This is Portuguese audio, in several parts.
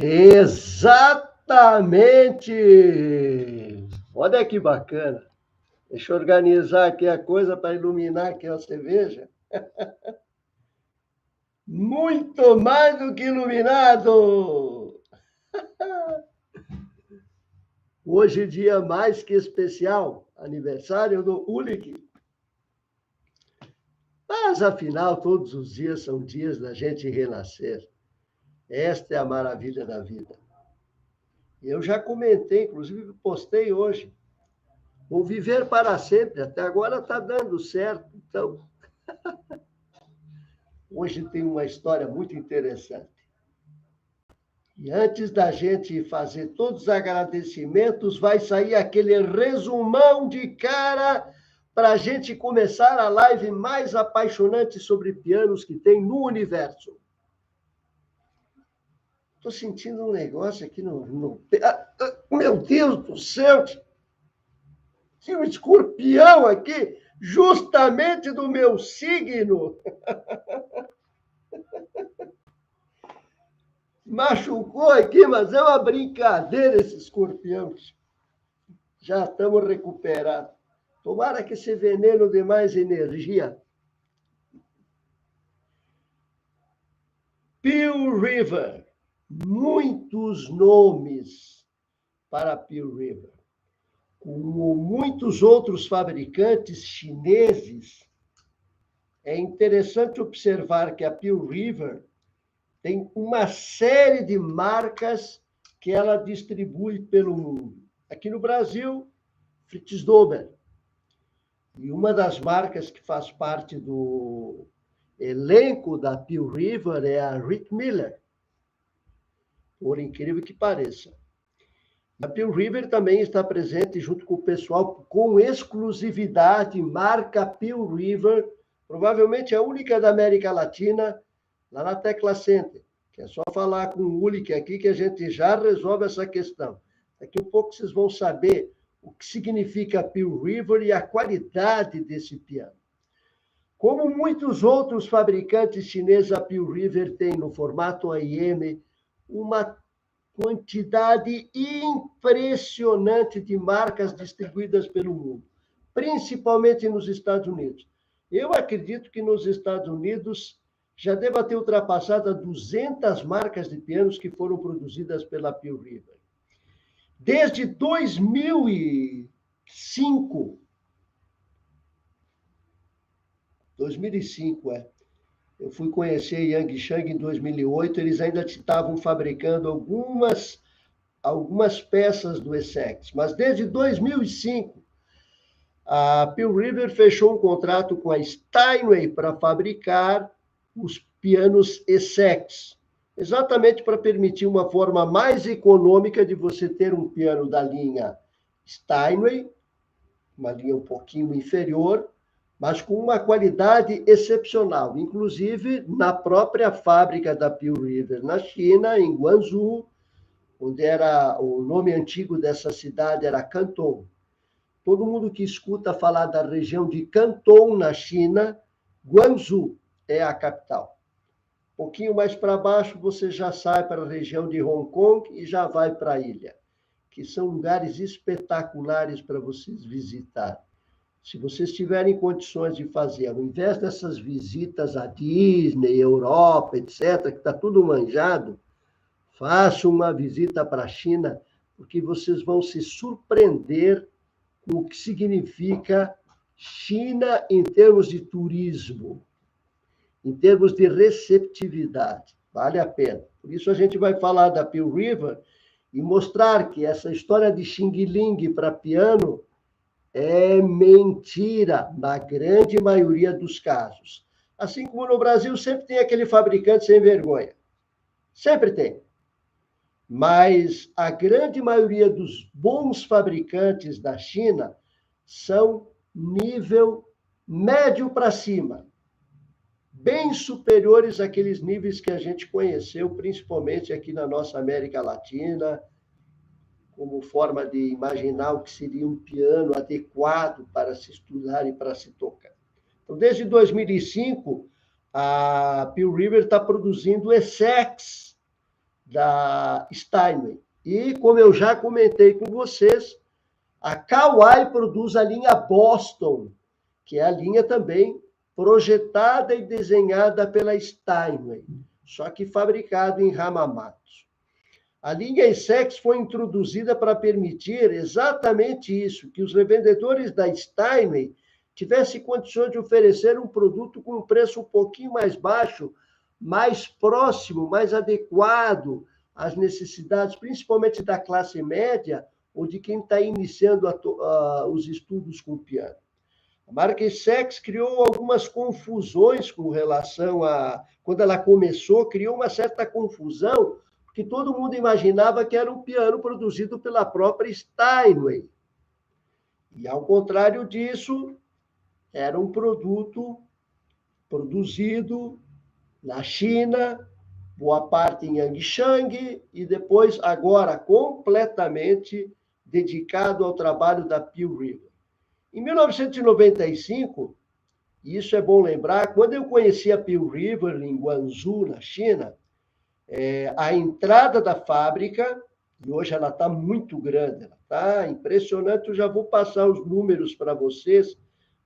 Exatamente! Olha que bacana. Deixa eu organizar aqui a coisa para iluminar aqui a cerveja. Muito mais do que iluminado! Hoje, dia mais que especial, aniversário do Ulick. Mas, afinal, todos os dias são dias da gente renascer. Esta é a maravilha da vida. Eu já comentei, inclusive postei hoje. Vou viver para sempre. Até agora está dando certo. Então, hoje tem uma história muito interessante. E antes da gente fazer todos os agradecimentos, vai sair aquele resumão de cara para a gente começar a live mais apaixonante sobre pianos que tem no universo. Estou sentindo um negócio aqui no... Meu Deus do céu! Tinha um escorpião aqui, justamente do meu signo. Machucou aqui, mas é uma brincadeira esse escorpião. Já estamos recuperados. Tomara que esse veneno dê mais energia. Pearl River. Muitos nomes para Pearl River. Como muitos outros fabricantes chineses, é interessante observar que a Pearl River tem uma série de marcas que ela distribui pelo mundo. Aqui no Brasil, Fritz Dober. E uma das marcas que faz parte do elenco da Pearl River é a Rick Miller, por incrível que pareça. A Pearl River também está presente junto com o pessoal com exclusividade, marca Pearl River, provavelmente a única da América Latina, lá na Tecla Center, que é só falar com o Ulick aqui que a gente já resolve essa questão. Daqui a pouco vocês vão saber o que significa Pearl River e a qualidade desse piano. Como muitos outros fabricantes chineses, a Pearl River tem no formato AIM uma quantidade impressionante de marcas distribuídas pelo mundo, principalmente nos Estados Unidos. Eu acredito que nos Estados Unidos já deva ter ultrapassado 200 marcas de pianos que foram produzidas pela Pearl River. Desde 2005, eu fui conhecer Yang Shang em 2008, eles ainda estavam fabricando algumas peças do Essex, mas desde 2005, a Pearl River fechou um contrato com a Steinway para fabricar os pianos Essex, exatamente para permitir uma forma mais econômica de você ter um piano da linha Steinway, uma linha um pouquinho inferior, mas com uma qualidade excepcional, inclusive na própria fábrica da Pearl River, na China, em Guangzhou, onde era o nome antigo dessa cidade era Canton. Todo mundo que escuta falar da região de Canton, na China, Guangzhou é a capital. Um pouquinho mais para baixo, você já sai para a região de Hong Kong e já vai para a ilha, que são lugares espetaculares para vocês visitarem. Se vocês tiverem condições de fazer, ao invés dessas visitas à Disney, Europa, etc., que está tudo manjado, façam uma visita para a China, porque vocês vão se surpreender com o que significa China em termos de turismo, em termos de receptividade. Vale a pena. Por isso a gente vai falar da Pearl River e mostrar que essa história de Xing Ling para piano é mentira, na grande maioria dos casos. Assim como no Brasil sempre tem aquele fabricante sem vergonha. Sempre tem. Mas a grande maioria dos bons fabricantes da China são nível médio para cima, bem superiores àqueles níveis que a gente conheceu, principalmente aqui na nossa América Latina, como forma de imaginar o que seria um piano adequado para se estudar e para se tocar. Então, desde 2005, a Pearl River está produzindo Essex da Steinway. E, como eu já comentei com vocês, a Kawai produz a linha Boston, que é a linha também projetada e desenhada pela Steinway, só que fabricado em Hamamatsu. A linha Essex foi introduzida para permitir exatamente isso, que os revendedores da Steinway tivessem condições de oferecer um produto com um preço um pouquinho mais baixo, mais próximo, mais adequado às necessidades, principalmente da classe média ou de quem está iniciando os estudos com piano. A marca Essex criou algumas confusões com relação a... Quando ela começou, criou uma certa confusão, porque todo mundo imaginava que era um piano produzido pela própria Steinway. E, ao contrário disso, era um produto produzido na China, boa parte em Yangshan, e depois, agora, completamente dedicado ao trabalho da Pearl River. Em 1995, e isso é bom lembrar, quando eu conheci a Pearl River em Guangzhou, na China, a entrada da fábrica, e hoje ela está muito grande, ela está impressionante, eu já vou passar os números para vocês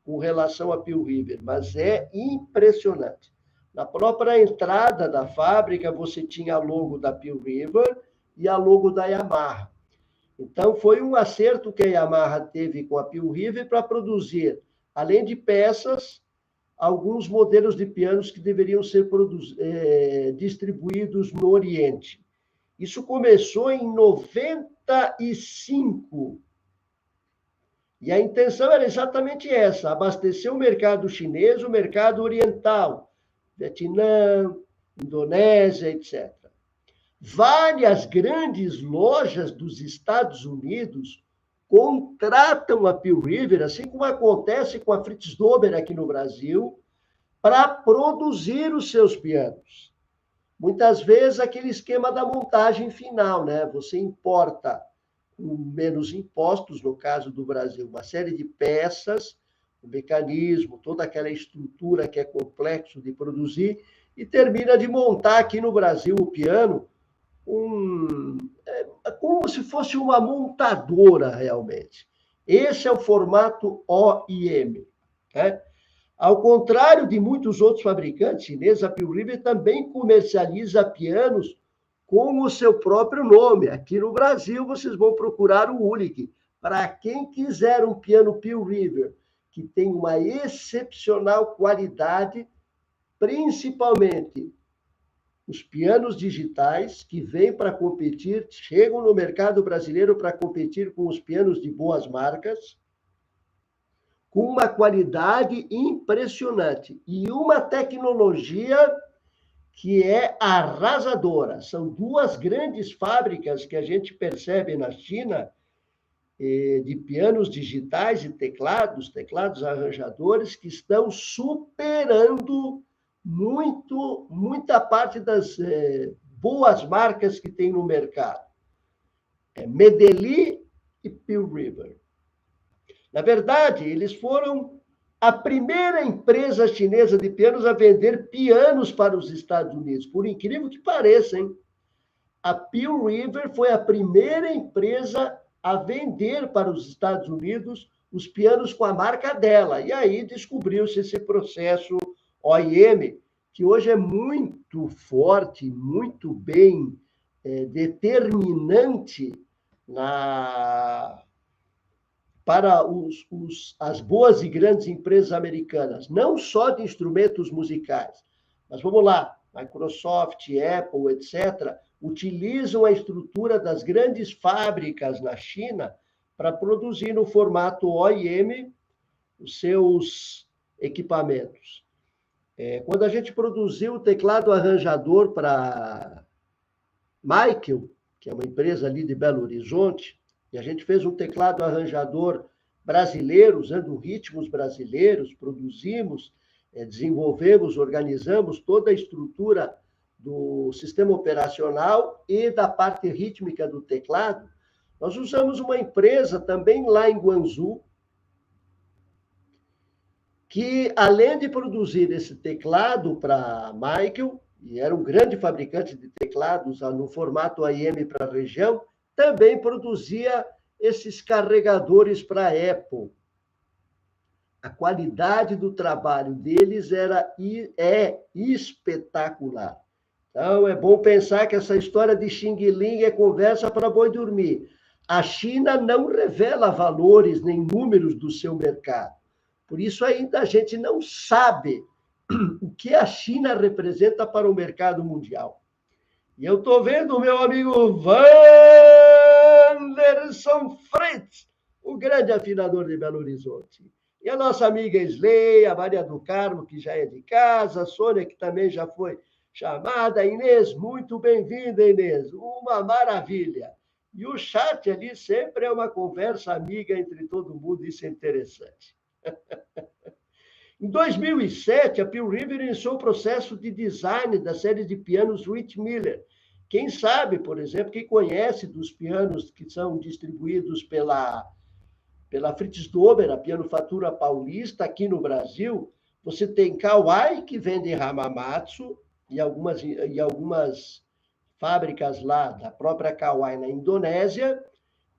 com relação a Pearl River, mas é impressionante. Na própria entrada da fábrica, você tinha a logo da Pearl River e a logo da Yamaha. Então, foi um acerto que a Yamaha teve com a Pearl River para produzir, além de peças, alguns modelos de pianos que deveriam ser distribuídos no Oriente. Isso começou em 95. E a intenção era exatamente essa, abastecer o mercado chinês, o mercado oriental, Vietnã, Indonésia, etc. Várias grandes lojas dos Estados Unidos contratam a Pearl River, assim como acontece com a Fritz Dober aqui no Brasil, para produzir os seus pianos. Muitas vezes aquele esquema da montagem final, né? Você importa com menos impostos, no caso do Brasil, uma série de peças, o mecanismo, toda aquela estrutura que é complexo de produzir, e termina de montar aqui no Brasil o piano como se fosse uma montadora, realmente. Esse é o formato OEM. Né? Ao contrário de muitos outros fabricantes chineses, a Pearl River também comercializa pianos com o seu próprio nome. Aqui no Brasil, vocês vão procurar o Ulick. Para quem quiser um piano Pearl River, que tem uma excepcional qualidade, principalmente os pianos digitais que vêm para competir, chegam no mercado brasileiro para competir com os pianos de boas marcas, com uma qualidade impressionante e uma tecnologia que é arrasadora. São duas grandes fábricas que a gente percebe na China de pianos digitais e teclados arranjadores, que estão superando muita parte das boas marcas que tem no mercado. Medellín e Pearl River. Na verdade, eles foram a primeira empresa chinesa de pianos a vender pianos para os Estados Unidos. Por incrível que pareça, hein? A Pearl River foi a primeira empresa a vender para os Estados Unidos os pianos com a marca dela. E aí descobriu-se esse processo OEM, que hoje é muito forte, muito bem determinante para as boas e grandes empresas americanas, não só de instrumentos musicais, mas vamos lá, Microsoft, Apple, etc., utilizam a estrutura das grandes fábricas na China para produzir no formato OEM os seus equipamentos. Quando a gente produziu o teclado arranjador para Michael, que é uma empresa ali de Belo Horizonte, e a gente fez um teclado arranjador brasileiro, usando ritmos brasileiros, produzimos, desenvolvemos, organizamos toda a estrutura do sistema operacional e da parte rítmica do teclado. Nós usamos uma empresa também lá em Guangzhou, que, além de produzir esse teclado para Michael, e era um grande fabricante de teclados no formato AM para a região, também produzia esses carregadores para a Apple. A qualidade do trabalho deles é espetacular. Então, é bom pensar que essa história de Xing Ling é conversa para boi dormir. A China não revela valores nem números do seu mercado. Por isso, ainda a gente não sabe o que a China representa para o mercado mundial. E eu estou vendo o meu amigo Wanderson Fritz, o grande afinador de Belo Horizonte. E a nossa amiga Sley, a Maria do Carmo, que já é de casa, a Sônia, que também já foi chamada, Inês, muito bem-vinda, Inês, uma maravilha. E o chat ali sempre é uma conversa amiga entre todo mundo, isso é interessante. Em 2007, a Pearl River iniciou o processo de design da série de pianos Rich Miller. Quem sabe, por exemplo, quem conhece dos pianos que são distribuídos pela Fritz Dober, a pianofatura paulista, aqui no Brasil, você tem Kawai, que vende Hamamatsu, e algumas fábricas lá da própria Kawai na Indonésia,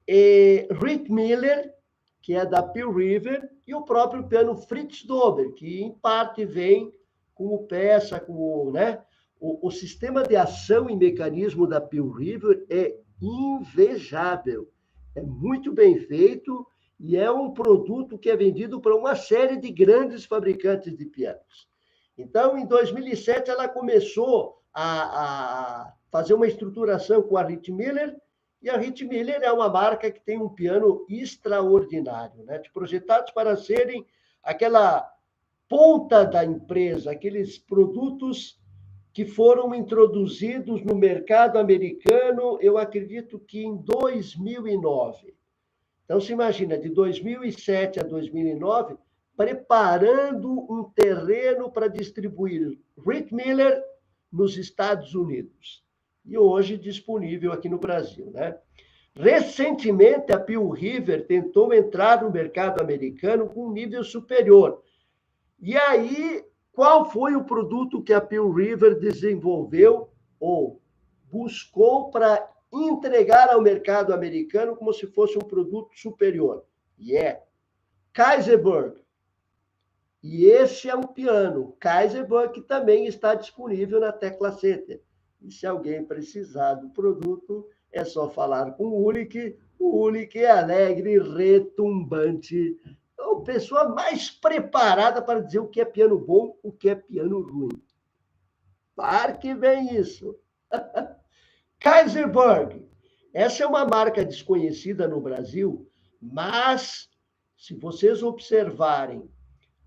e Rich Miller, que é da Pearl River, e o próprio piano Fritz Dober, que em parte vem como peça, né? O sistema de ação e mecanismo da Pearl River é invejável, é muito bem feito e é um produto que é vendido para uma série de grandes fabricantes de pianos. Então, em 2007, ela começou a fazer uma estruturação com a Rich Miller, e a Rich Miller é uma marca que tem um piano extraordinário, né? Projetados para serem aquela ponta da empresa, aqueles produtos que foram introduzidos no mercado americano, eu acredito que em 2009. Então, se imagina, de 2007 a 2009, preparando um terreno para distribuir Rich Miller nos Estados Unidos. E hoje disponível aqui no Brasil, né? Recentemente, a Pearl River tentou entrar no mercado americano com um nível superior. E aí, qual foi o produto que a Pearl River desenvolveu ou buscou para entregar ao mercado americano como se fosse um produto superior? E é Kaiserberg. E esse é um piano, Kaiserberg, que também está disponível na Tecla Center. E se alguém precisar do produto, é só falar com o Ulick. O Ulick é alegre, retumbante, é a pessoa mais preparada para dizer o que é piano bom, o que é piano ruim. Para que vem isso. Kaiserberg. Essa é uma marca desconhecida no Brasil, mas se vocês observarem,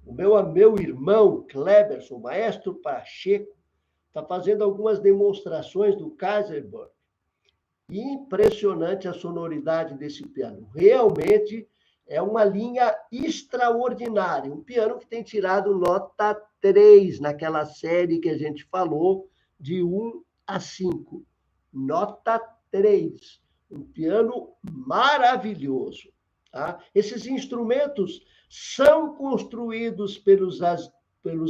o meu irmão, Kleberson, maestro Pacheco, está fazendo algumas demonstrações do Kaiserberg. Impressionante a sonoridade desse piano. Realmente é uma linha extraordinária. Um piano que tem tirado nota 3 naquela série que a gente falou, de 1 a 5. Nota 3. Um piano maravilhoso. Tá? Esses instrumentos são construídos pelos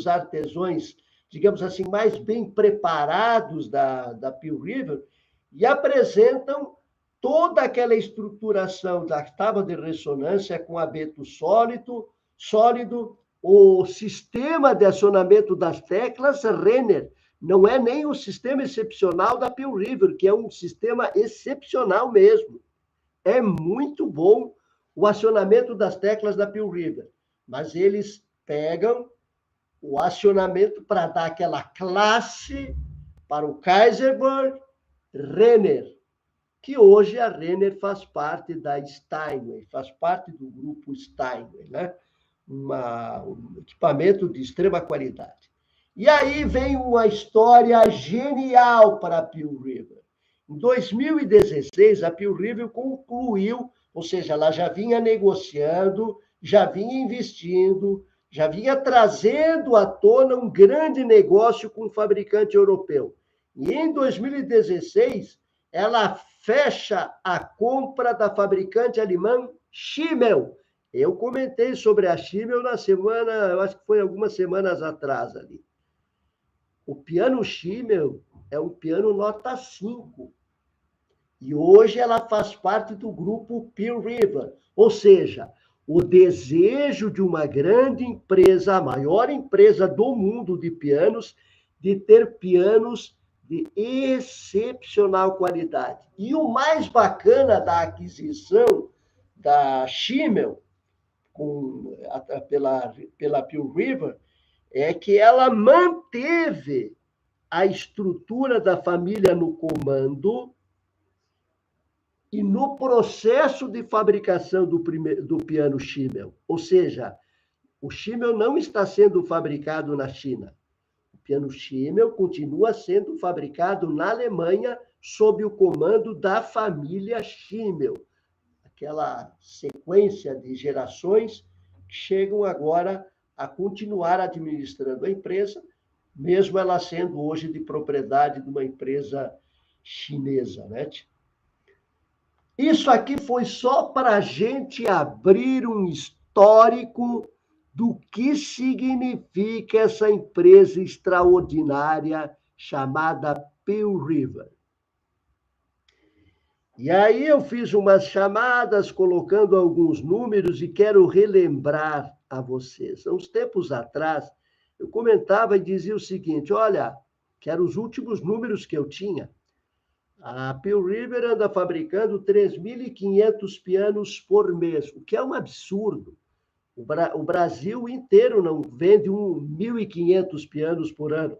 artesãos, digamos assim, mais bem preparados da Pearl River, e apresentam toda aquela estruturação da tábua de ressonância com abeto sólido, o sistema de acionamento das teclas Renner, não é nem o sistema excepcional da Pearl River, que é um sistema excepcional mesmo. É muito bom o acionamento das teclas da Pearl River, mas eles pegam o acionamento para dar aquela classe para o Kaiserberg Renner, que hoje a Renner faz parte da Steinway, faz parte do grupo Steinway, né? Um equipamento de extrema qualidade. E aí vem uma história genial para a Pearl River. Em 2016, a Pearl River concluiu, ou seja, ela já vinha negociando, já vinha investindo, já vinha trazendo à tona um grande negócio com um fabricante europeu. E em 2016, ela fecha a compra da fabricante alemã Schimmel. Eu comentei sobre a Schimmel na semana, eu acho que foi algumas semanas atrás ali. O piano Schimmel é um piano nota 5. E hoje ela faz parte do grupo Pearl River. Ou seja, o desejo de uma grande empresa, a maior empresa do mundo de pianos, de ter pianos de excepcional qualidade. E o mais bacana da aquisição da Schimmel pela Pearl River é que ela manteve a estrutura da família no comando e no processo de fabricação do piano Schimmel. Ou seja, o Schimmel não está sendo fabricado na China. O piano Schimmel continua sendo fabricado na Alemanha sob o comando da família Schimmel. Aquela sequência de gerações que chegam agora a continuar administrando a empresa, mesmo ela sendo hoje de propriedade de uma empresa chinesa, né? Isso aqui foi só para a gente abrir um histórico do que significa essa empresa extraordinária chamada Pearl River. E aí eu fiz umas chamadas colocando alguns números e quero relembrar a vocês. Há uns tempos atrás, eu comentava e dizia o seguinte, olha, que eram os últimos números que eu tinha. A Pearl River anda fabricando 3.500 pianos por mês, o que é um absurdo. O Brasil inteiro não vende 1.500 pianos por ano.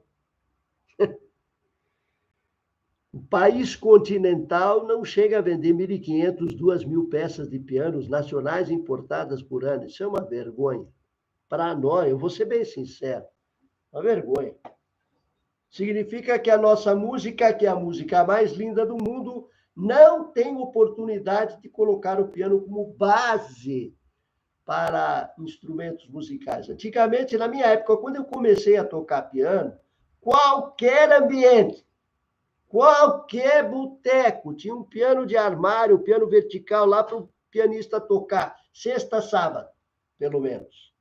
O país continental não chega a vender 1.500, 2.000 peças de pianos nacionais importadas por ano. Isso é uma vergonha. Para nós, eu vou ser bem sincero, uma vergonha. Significa que a nossa música, que é a música mais linda do mundo, não tem oportunidade de colocar o piano como base para instrumentos musicais. Antigamente, na minha época, quando eu comecei a tocar piano, qualquer ambiente, qualquer boteco, tinha um piano de armário, um piano vertical lá para o pianista tocar, sexta, sábado, pelo menos.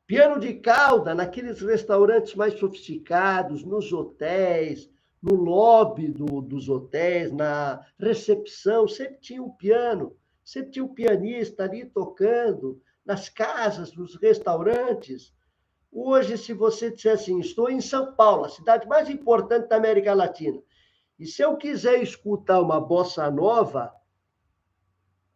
Piano de cauda, naqueles restaurantes mais sofisticados, nos hotéis, no lobby dos hotéis, na recepção, sempre tinha um piano, sempre tinha um pianista ali tocando, nas casas, nos restaurantes. Hoje, se você disser assim, estou em São Paulo, a cidade mais importante da América Latina, e se eu quiser escutar uma bossa nova,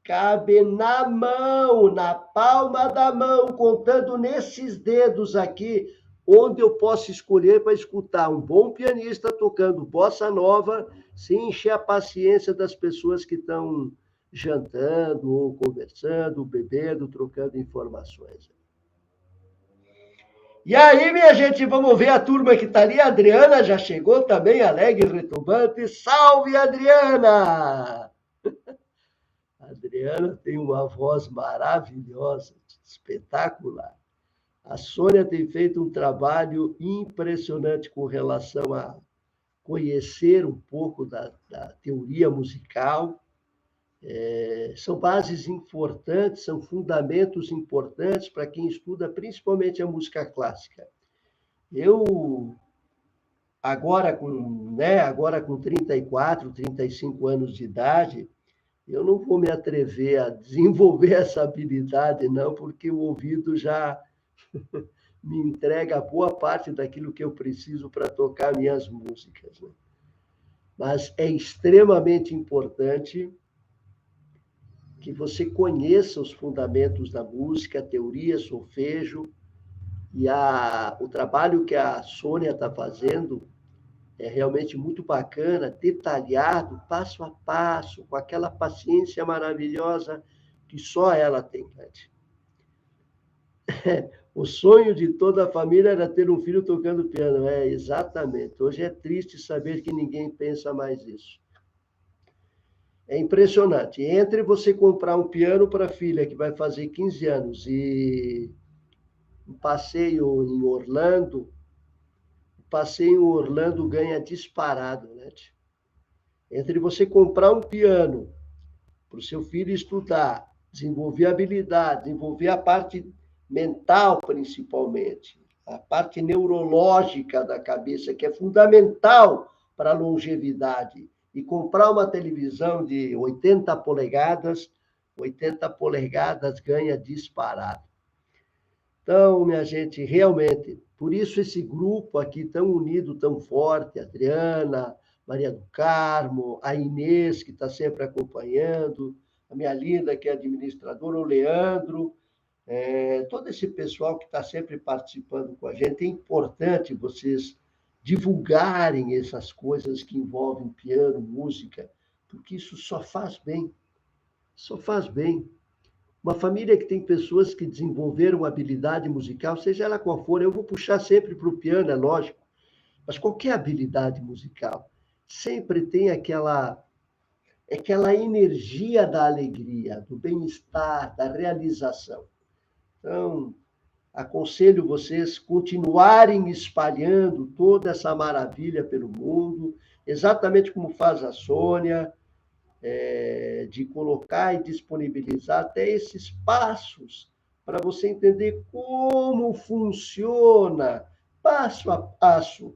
cabe na mão, na palma da mão, contando nesses dedos aqui, onde eu posso escolher para escutar um bom pianista tocando bossa nova, sem encher a paciência das pessoas que estão jantando, ou conversando, bebendo, trocando informações. E aí, minha gente, vamos ver a turma que está ali. A Adriana já chegou também, alegre, retumbante. Salve, Adriana! A Adriana tem uma voz maravilhosa, espetacular. A Sônia tem feito um trabalho impressionante com relação a conhecer um pouco da teoria musical. São bases importantes, são fundamentos importantes para quem estuda principalmente a música clássica. Eu, agora com 34, 35 anos de idade, eu não vou me atrever a desenvolver essa habilidade, não, porque o ouvido já me entrega boa parte daquilo que eu preciso para tocar minhas músicas, né? Mas é extremamente importante que você conheça os fundamentos da música, a teoria, solfejo, e o trabalho que a Sônia está fazendo é realmente muito bacana, detalhado, passo a passo, com aquela paciência maravilhosa que só ela tem, Clédia. O sonho de toda a família era ter um filho tocando piano. Exatamente. Hoje é triste saber que ninguém pensa mais isso. É impressionante. Entre você comprar um piano para a filha que vai fazer 15 anos e um passeio em Orlando, ganha disparado, né? Entre você comprar um piano para o seu filho estudar, desenvolver habilidade, desenvolver a parte mental, principalmente, a parte neurológica da cabeça, que é fundamental para a longevidade. E comprar uma televisão de 80 polegadas ganha disparado. Então, minha gente, realmente, por isso esse grupo aqui tão unido, tão forte, a Adriana, Maria do Carmo, a Inês, que está sempre acompanhando, a minha linda, que é administradora, o Leandro, todo esse pessoal que está sempre participando com a gente. É importante vocês divulgarem essas coisas que envolvem piano, música, porque isso só faz bem, só faz bem. Uma família que tem pessoas que desenvolveram habilidade musical, seja ela qual for, eu vou puxar sempre para o piano, é lógico, mas qualquer habilidade musical sempre tem aquela energia da alegria, do bem-estar, da realização. Então, aconselho vocês continuarem espalhando toda essa maravilha pelo mundo, exatamente como faz a Sônia, de colocar e disponibilizar até esses passos para você entender como funciona, passo a passo,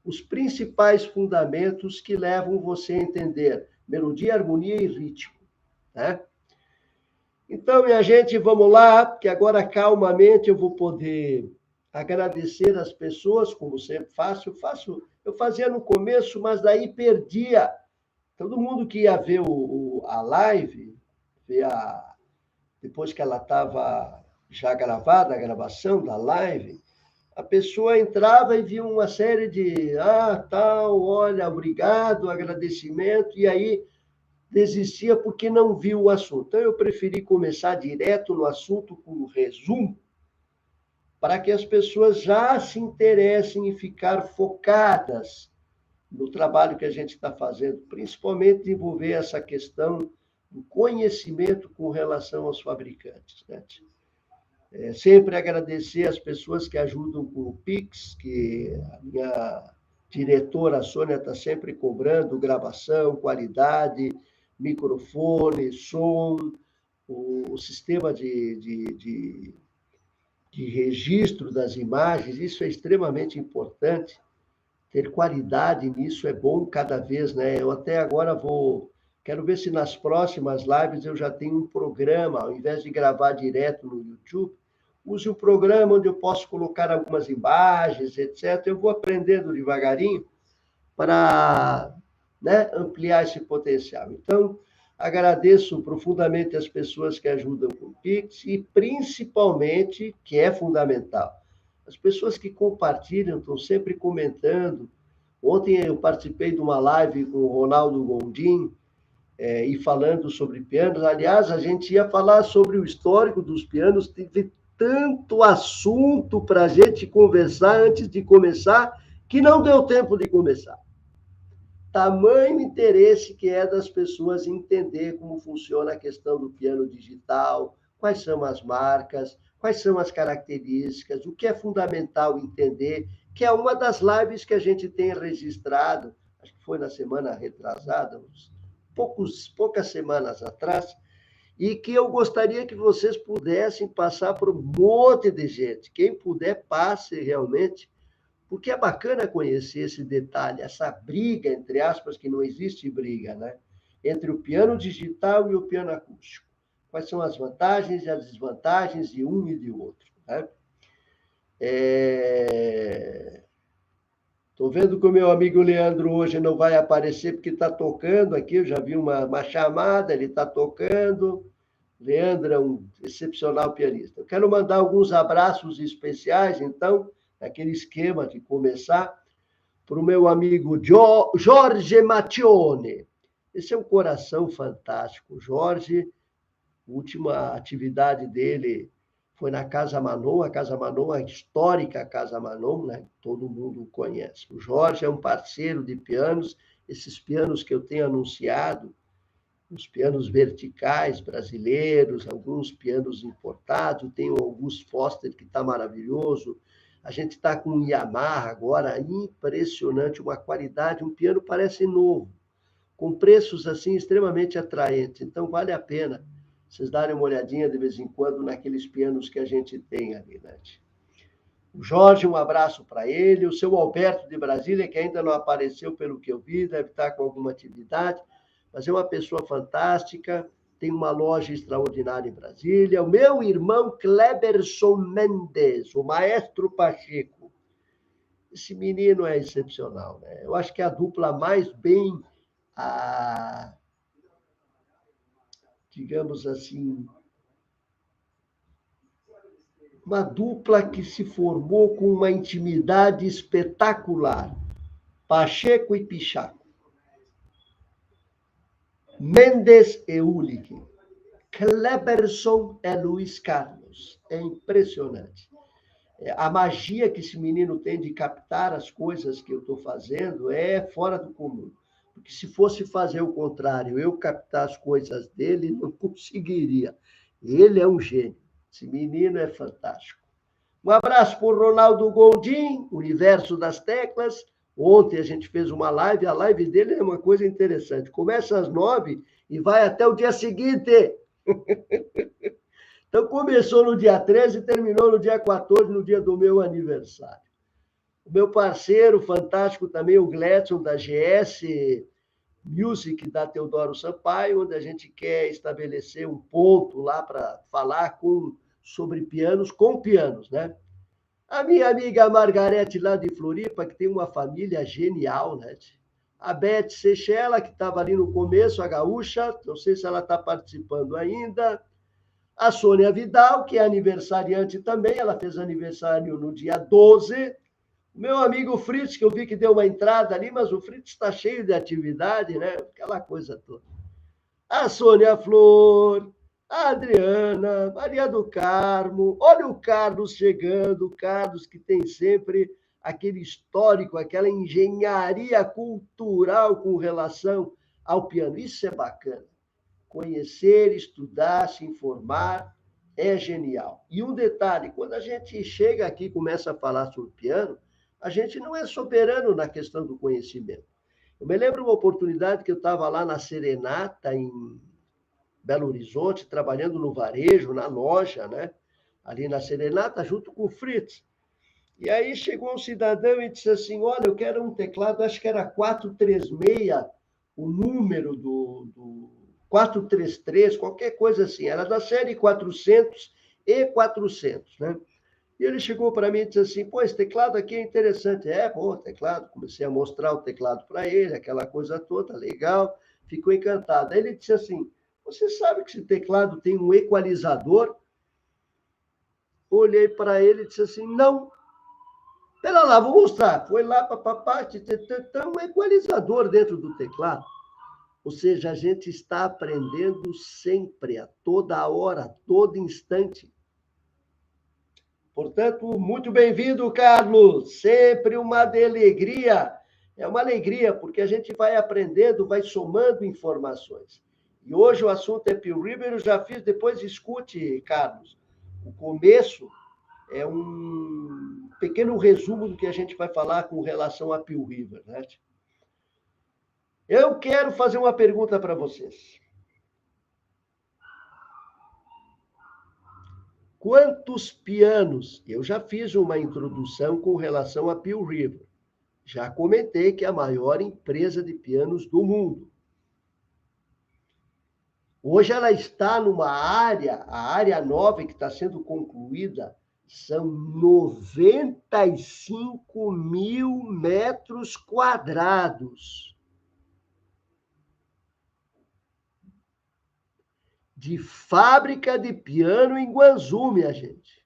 os principais fundamentos que levam você a entender melodia, harmonia e ritmo, né? Então, minha gente, vamos lá, que agora calmamente eu vou poder agradecer as pessoas, como sempre faço. Eu fazia no começo, mas daí perdia. Todo mundo que ia ver a live, depois que ela estava já gravada, a gravação da live, a pessoa entrava e via uma série de, tal, olha, obrigado, agradecimento, e aí desistia porque não viu o assunto. Então, eu preferi começar direto no assunto com um resumo, para que as pessoas já se interessem em ficar focadas no trabalho que a gente está fazendo, principalmente desenvolver essa questão do conhecimento com relação aos fabricantes, né? Sempre agradecer as pessoas que ajudam com o Pix, que a minha diretora, a Sônia, está sempre cobrando gravação, qualidade, microfone, som, o sistema de registro das imagens. Isso é extremamente importante. Ter qualidade nisso é bom cada vez, né? Eu até agora quero ver se nas próximas lives eu já tenho um programa, ao invés de gravar direto no YouTube, use um programa onde eu posso colocar algumas imagens, etc. Eu vou aprendendo devagarinho para, né, ampliar esse potencial. Então, agradeço profundamente as pessoas que ajudam com o Pix e, principalmente, que é fundamental, as pessoas que compartilham, estão sempre comentando. Ontem eu participei de uma live com o Ronaldo Gondim, e falando sobre pianos. Aliás, a gente ia falar sobre o histórico dos pianos, teve tanto assunto para a gente conversar antes de começar, que não deu tempo de começar. Tamanho interesse que é das pessoas entender como funciona a questão do piano digital, quais são as marcas, quais são as características, o que é fundamental entender, que é uma das lives que a gente tem registrado, acho que foi na semana retrasada, poucas semanas atrás, e que eu gostaria que vocês pudessem passar por um monte de gente. Quem puder, passe realmente, porque é bacana conhecer esse detalhe, essa briga, entre aspas, que não existe briga, né? Entre o piano digital e o piano acústico. Quais são as vantagens e as desvantagens de um e de outro, né? Estou vendo que o meu amigo Leandro hoje não vai aparecer porque está tocando aqui, eu já vi uma chamada, ele está tocando. Leandro é um excepcional pianista. Eu quero mandar alguns abraços especiais, então, naquele esquema de começar, para o meu amigo Jorge Mattione. Esse é um coração fantástico. O Jorge, a última atividade dele foi na Casa Manon, a Casa Manon, a histórica Casa Manon, né? Todo mundo conhece. O Jorge é um parceiro de pianos, esses pianos que eu tenho anunciado, os pianos verticais brasileiros, alguns pianos importados, tem o Augusto Foster, que está maravilhoso. A gente está com um Yamaha agora, impressionante, uma qualidade, um piano parece novo, com preços assim extremamente atraentes. Então, vale a pena vocês darem uma olhadinha de vez em quando naqueles pianos que a gente tem ali, né? O Jorge, um abraço para ele. O seu Alberto de Brasília, que ainda não apareceu pelo que eu vi, deve estar com alguma atividade, mas é uma pessoa fantástica, tem uma loja extraordinária em Brasília. O meu irmão Kleberson Mendes, o maestro Pacheco. Esse menino é excepcional, né? Eu acho que é a dupla mais bem, digamos assim, uma dupla que se formou com uma intimidade espetacular. Pacheco e Pichaco. Mendes e Ulich. Kleberson é Luiz Carlos. É impressionante. A magia que esse menino tem de captar as coisas que eu estou fazendo é fora do comum. Porque se fosse fazer o contrário, eu captar as coisas dele, não conseguiria. Ele é um gênio. Esse menino é fantástico. Um abraço para o Ronaldo Gondim, Universo das Teclas. Ontem a gente fez uma live, a live dele é uma coisa interessante. Começa às 9 e vai até o dia seguinte. Então, começou no dia 13 e terminou no dia 14, no dia do meu aniversário. O meu parceiro fantástico também, o Gledson, da GS Music, da Teodoro Sampaio, onde a gente quer estabelecer um ponto lá para falar sobre pianos, com pianos, né? A minha amiga Margarete, lá de Floripa, que tem uma família genial, né? A Beth Sechela, que estava ali no começo, a gaúcha, não sei se ela está participando ainda. A Sônia Vidal, que é aniversariante também, ela fez aniversário no dia 12. O meu amigo Fritz, que eu vi que deu uma entrada ali, mas o Fritz está cheio de atividade, né? Aquela coisa toda. A Sônia Flor, a Adriana, Maria do Carmo, olha o Carlos chegando, o Carlos que tem sempre aquele histórico, aquela engenharia cultural com relação ao piano. Isso é bacana. Conhecer, estudar, se informar é genial. E um detalhe, quando a gente chega aqui e começa a falar sobre piano, a gente não é soberano na questão do conhecimento. Eu me lembro uma oportunidade que eu estava lá na Serenata, em Belo Horizonte, trabalhando no varejo, na loja, né? Ali na Serenata, junto com o Fritz. E aí chegou um cidadão e disse assim, olha, eu quero um teclado, acho que era 436, o número do 433, qualquer coisa assim. Era da série 400 e 400, né? E ele chegou para mim e disse assim, pô, esse teclado aqui é interessante. É, bom, teclado. Comecei a mostrar o teclado para ele, aquela coisa toda, legal. Ficou encantado. Aí ele disse assim, você sabe que esse teclado tem um equalizador? Olhei para ele e disse assim, não. Pera lá, vou mostrar. Foi lá, papapá, tem um equalizador dentro do teclado. Ou seja, a gente está aprendendo sempre, a toda hora, a todo instante. Portanto, muito bem-vindo, Carlos. Sempre uma alegria. É uma alegria, porque a gente vai aprendendo, vai somando informações. E hoje o assunto é Peel River, eu já fiz, depois escute, Carlos. O começo é um pequeno resumo do que a gente vai falar com relação a Peel River, né? Eu quero fazer uma pergunta para vocês. Quantos pianos? Eu já fiz uma introdução com relação a Peel River. Já comentei que é a maior empresa de pianos do mundo. Hoje ela está numa área, a área nova que está sendo concluída, são 95 mil metros quadrados de fábrica de piano em Guangzhou, minha gente.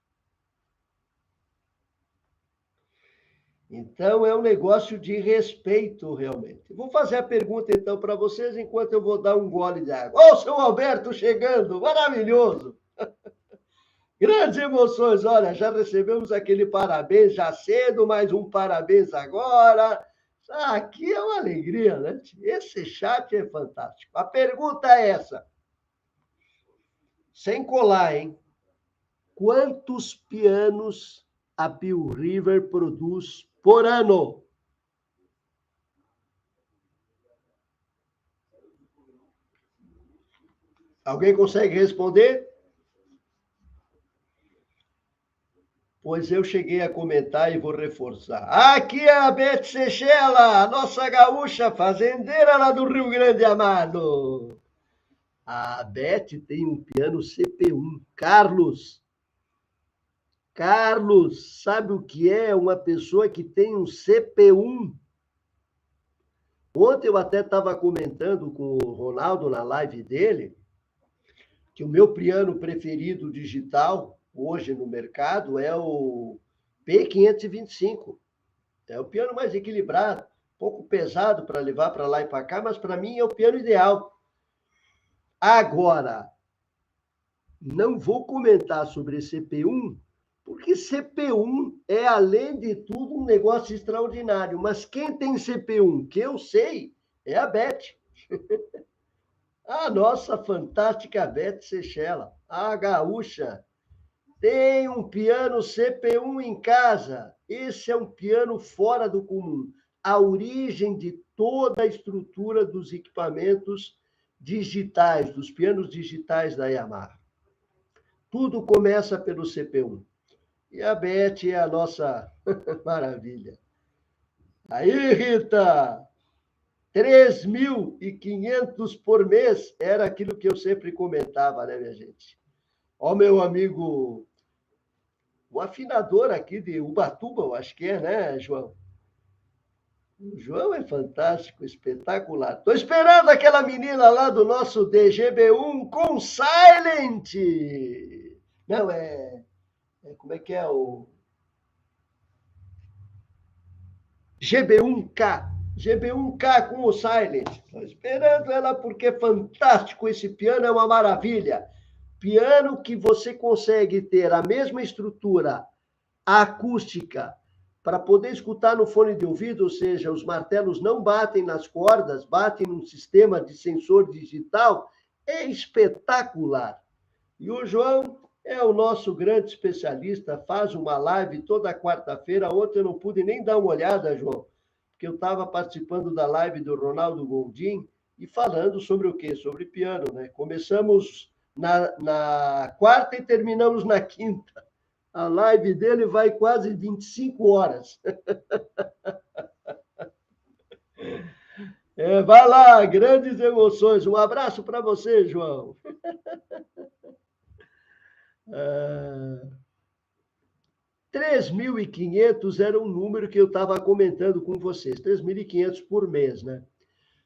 Então, é um negócio de respeito, realmente. Vou fazer a pergunta, então, para vocês, enquanto eu vou dar um gole de água. Ô, seu Alberto chegando, maravilhoso! Grandes emoções, olha, já recebemos aquele parabéns já cedo, mais um parabéns agora. Aqui é uma alegria, né? Esse chat é fantástico. A pergunta é essa, sem colar, hein? Quantos pianos a Peel River produz por ano? Alguém consegue responder? Pois eu cheguei a comentar e vou reforçar. Aqui é a Beth Sechela, a nossa gaúcha fazendeira lá do Rio Grande Amado. A Beth tem um piano CP1. Carlos, sabe o que é uma pessoa que tem um CP1? Ontem eu até estava comentando com o Ronaldo na live dele que o meu piano preferido digital hoje no mercado é o P525. É o piano mais equilibrado, um pouco pesado para levar para lá e para cá, mas para mim é o piano ideal. Agora, não vou comentar sobre CP1, porque CP1 é, além de tudo, um negócio extraordinário. Mas quem tem CP1, que eu sei, é a Beth. A nossa fantástica Beth Sechela, a gaúcha, tem um piano CP1 em casa. Esse é um piano fora do comum. A origem de toda a estrutura dos equipamentos digitais, dos pianos digitais da Yamaha. Tudo começa pelo CP1. E a Beth é a nossa maravilha. Aí, Rita, 3.500 por mês era aquilo que eu sempre comentava, né, minha gente? Ó, meu amigo, o afinador aqui de Ubatuba, eu acho que é, né, João? O João é fantástico, espetacular. Estou esperando aquela menina lá do nosso DGB1 com Silent. Não, como é que é o GB1K. GB1K com o Silent. Estou esperando ela porque é fantástico. Esse piano é uma maravilha. Piano que você consegue ter a mesma estrutura acústica para poder escutar no fone de ouvido, ou seja, os martelos não batem nas cordas, batem num sistema de sensor digital, é espetacular. E o João é o nosso grande especialista, faz uma live toda quarta-feira. Ontem eu não pude nem dar uma olhada, João, porque eu estava participando da live do Ronaldo Gondim e falando sobre o quê? Sobre piano, né? Começamos na quarta e terminamos na quinta. A live dele vai quase 25 horas. Vai lá, grandes emoções. Um abraço para você, João. 3.500 era um número que eu estava comentando com vocês, 3.500 por mês, né?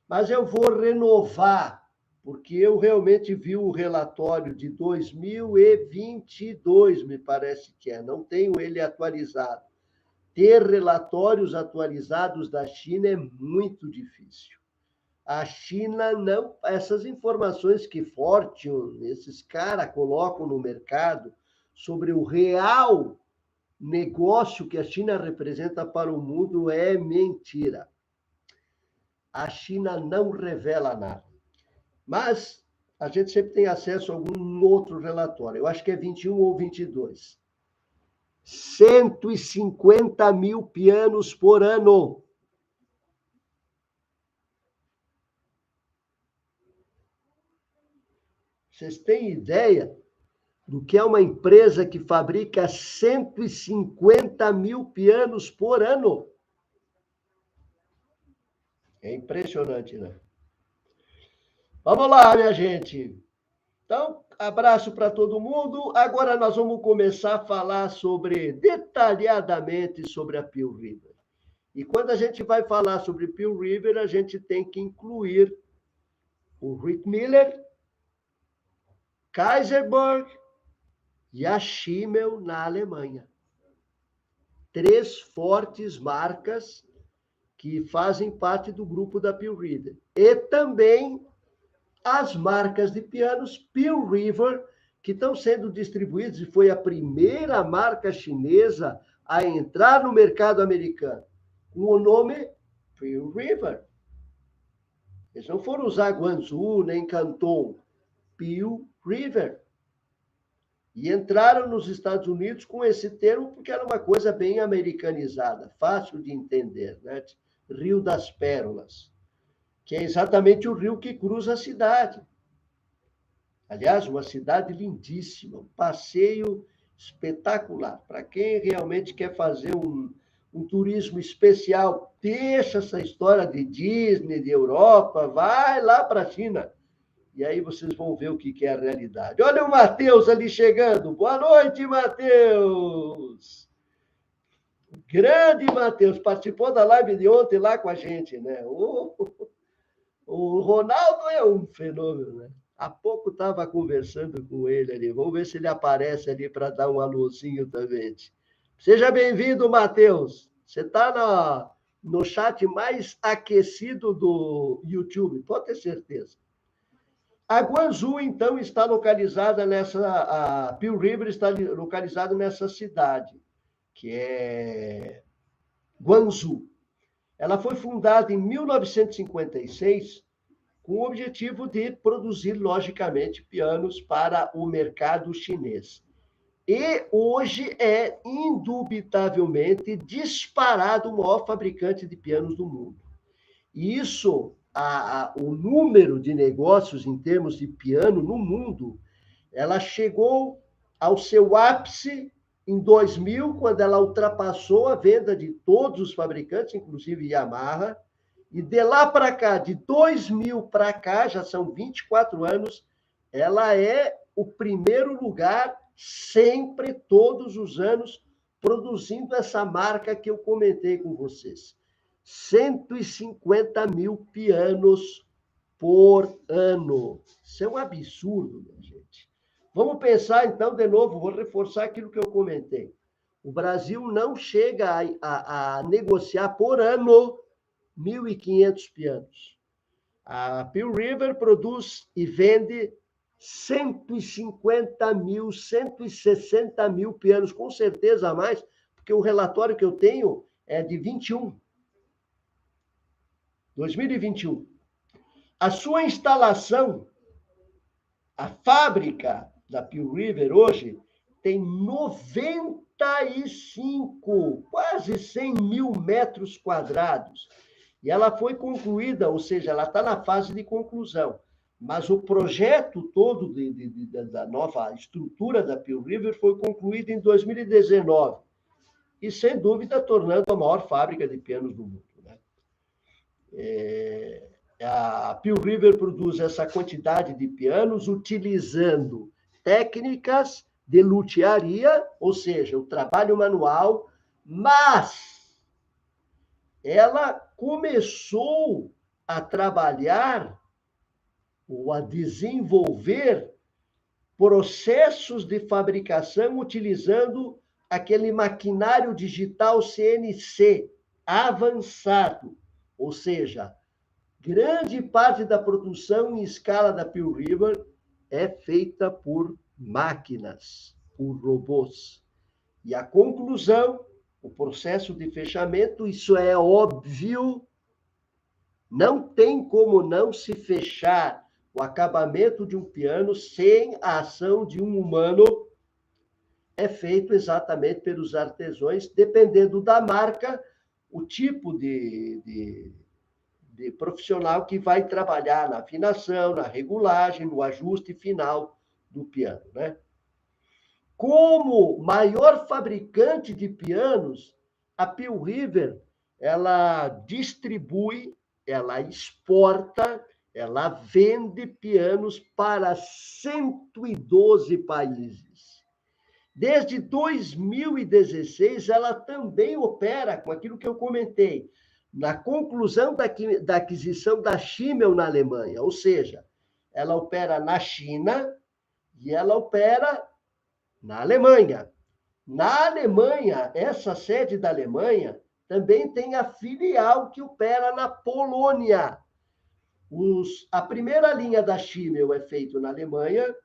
Mas eu vou renovar, porque eu realmente vi o relatório de 2022, me parece que é, não tenho ele atualizado. Ter relatórios atualizados da China é muito difícil. A China não, essas informações que Fortune, esses caras colocam no mercado sobre o real negócio que a China representa para o mundo é mentira. A China não revela nada. Mas a gente sempre tem acesso a algum outro relatório. Eu acho que é 21 ou 22. 150 mil pianos por ano. Vocês têm ideia do que é uma empresa que fabrica 150 mil pianos por ano? É impressionante, né? Vamos lá, minha gente. Então, abraço para todo mundo. Agora nós vamos começar a falar detalhadamente sobre a Pearl River. E quando a gente vai falar sobre Pearl River, a gente tem que incluir o Rick Miller, Kaiserberg e a Schimmel na Alemanha. 3 fortes marcas que fazem parte do grupo da Pearl River. E também as marcas de pianos Pearl River, que estão sendo distribuídos, e foi a primeira marca chinesa a entrar no mercado americano, com o nome Pearl River. Eles não foram usar Guangzhou nem Canton, Pearl River. E entraram nos Estados Unidos com esse termo porque era uma coisa bem americanizada, fácil de entender, né? Rio das Pérolas, que é exatamente o rio que cruza a cidade. Aliás, uma cidade lindíssima, um passeio espetacular. Para quem realmente quer fazer um turismo especial, deixa essa história de Disney, de Europa, vai lá para a China. E aí vocês vão ver o que é a realidade. Olha o Matheus ali chegando. Boa noite, Matheus! Grande Matheus, participou da live de ontem lá com a gente, né? O Ronaldo é um fenômeno, né? Há pouco estava conversando com ele ali. Vamos ver se ele aparece ali para dar um alôzinho também. Seja bem-vindo, Matheus. Você está no chat mais aquecido do YouTube, pode ter certeza. A Guangzhou, então, está localizada a Pearl River está localizada nessa cidade, que é Guangzhou. Ela foi fundada em 1956 com o objetivo de produzir, logicamente, pianos para o mercado chinês. E hoje é, indubitavelmente, disparado o maior fabricante de pianos do mundo. E isso, o número de negócios em termos de piano no mundo, ela chegou ao seu ápice em 2000, quando ela ultrapassou a venda de todos os fabricantes, inclusive Yamaha, e de lá para cá, de 2000 para cá, já são 24 anos, ela é o primeiro lugar, sempre, todos os anos, produzindo essa marca que eu comentei com vocês. 150 mil pianos por ano. Isso é um absurdo, minha gente. Vamos pensar, então, de novo, vou reforçar aquilo que eu comentei. O Brasil não chega a negociar por ano 1.500 pianos. A Pearl River produz e vende 150 mil, 160 mil pianos, com certeza a mais, porque o relatório que eu tenho é de 2021. A sua instalação, a fábrica da Pearl River hoje, tem 95, quase 100 mil metros quadrados. E ela foi concluída, ou seja, ela está na fase de conclusão. Mas o projeto todo da nova estrutura da Pearl River foi concluído em 2019. E, sem dúvida, tornando a maior fábrica de pianos do mundo. Né? A Pearl River produz essa quantidade de pianos utilizando técnicas de luthiaria, ou seja, o trabalho manual, mas ela começou a trabalhar ou a desenvolver processos de fabricação utilizando aquele maquinário digital CNC avançado, ou seja, grande parte da produção em escala da Pearl River é feita por máquinas, por robôs. E a conclusão, o processo de fechamento, isso é óbvio, não tem como não se fechar o acabamento de um piano sem a ação de um humano, é feito exatamente pelos artesãos, dependendo da marca, o tipo de profissional que vai trabalhar na afinação, na regulagem, no ajuste final do piano, né? Como maior fabricante de pianos, a Pearl River, ela distribui, ela exporta, ela vende pianos para 112 países. Desde 2016, ela também opera com aquilo que eu comentei, na conclusão da aquisição da Schimmel na Alemanha, ou seja, ela opera na China e ela opera na Alemanha. Na Alemanha, essa sede da Alemanha também tem a filial que opera na Polônia. A primeira linha da Schimmel é feita na Alemanha,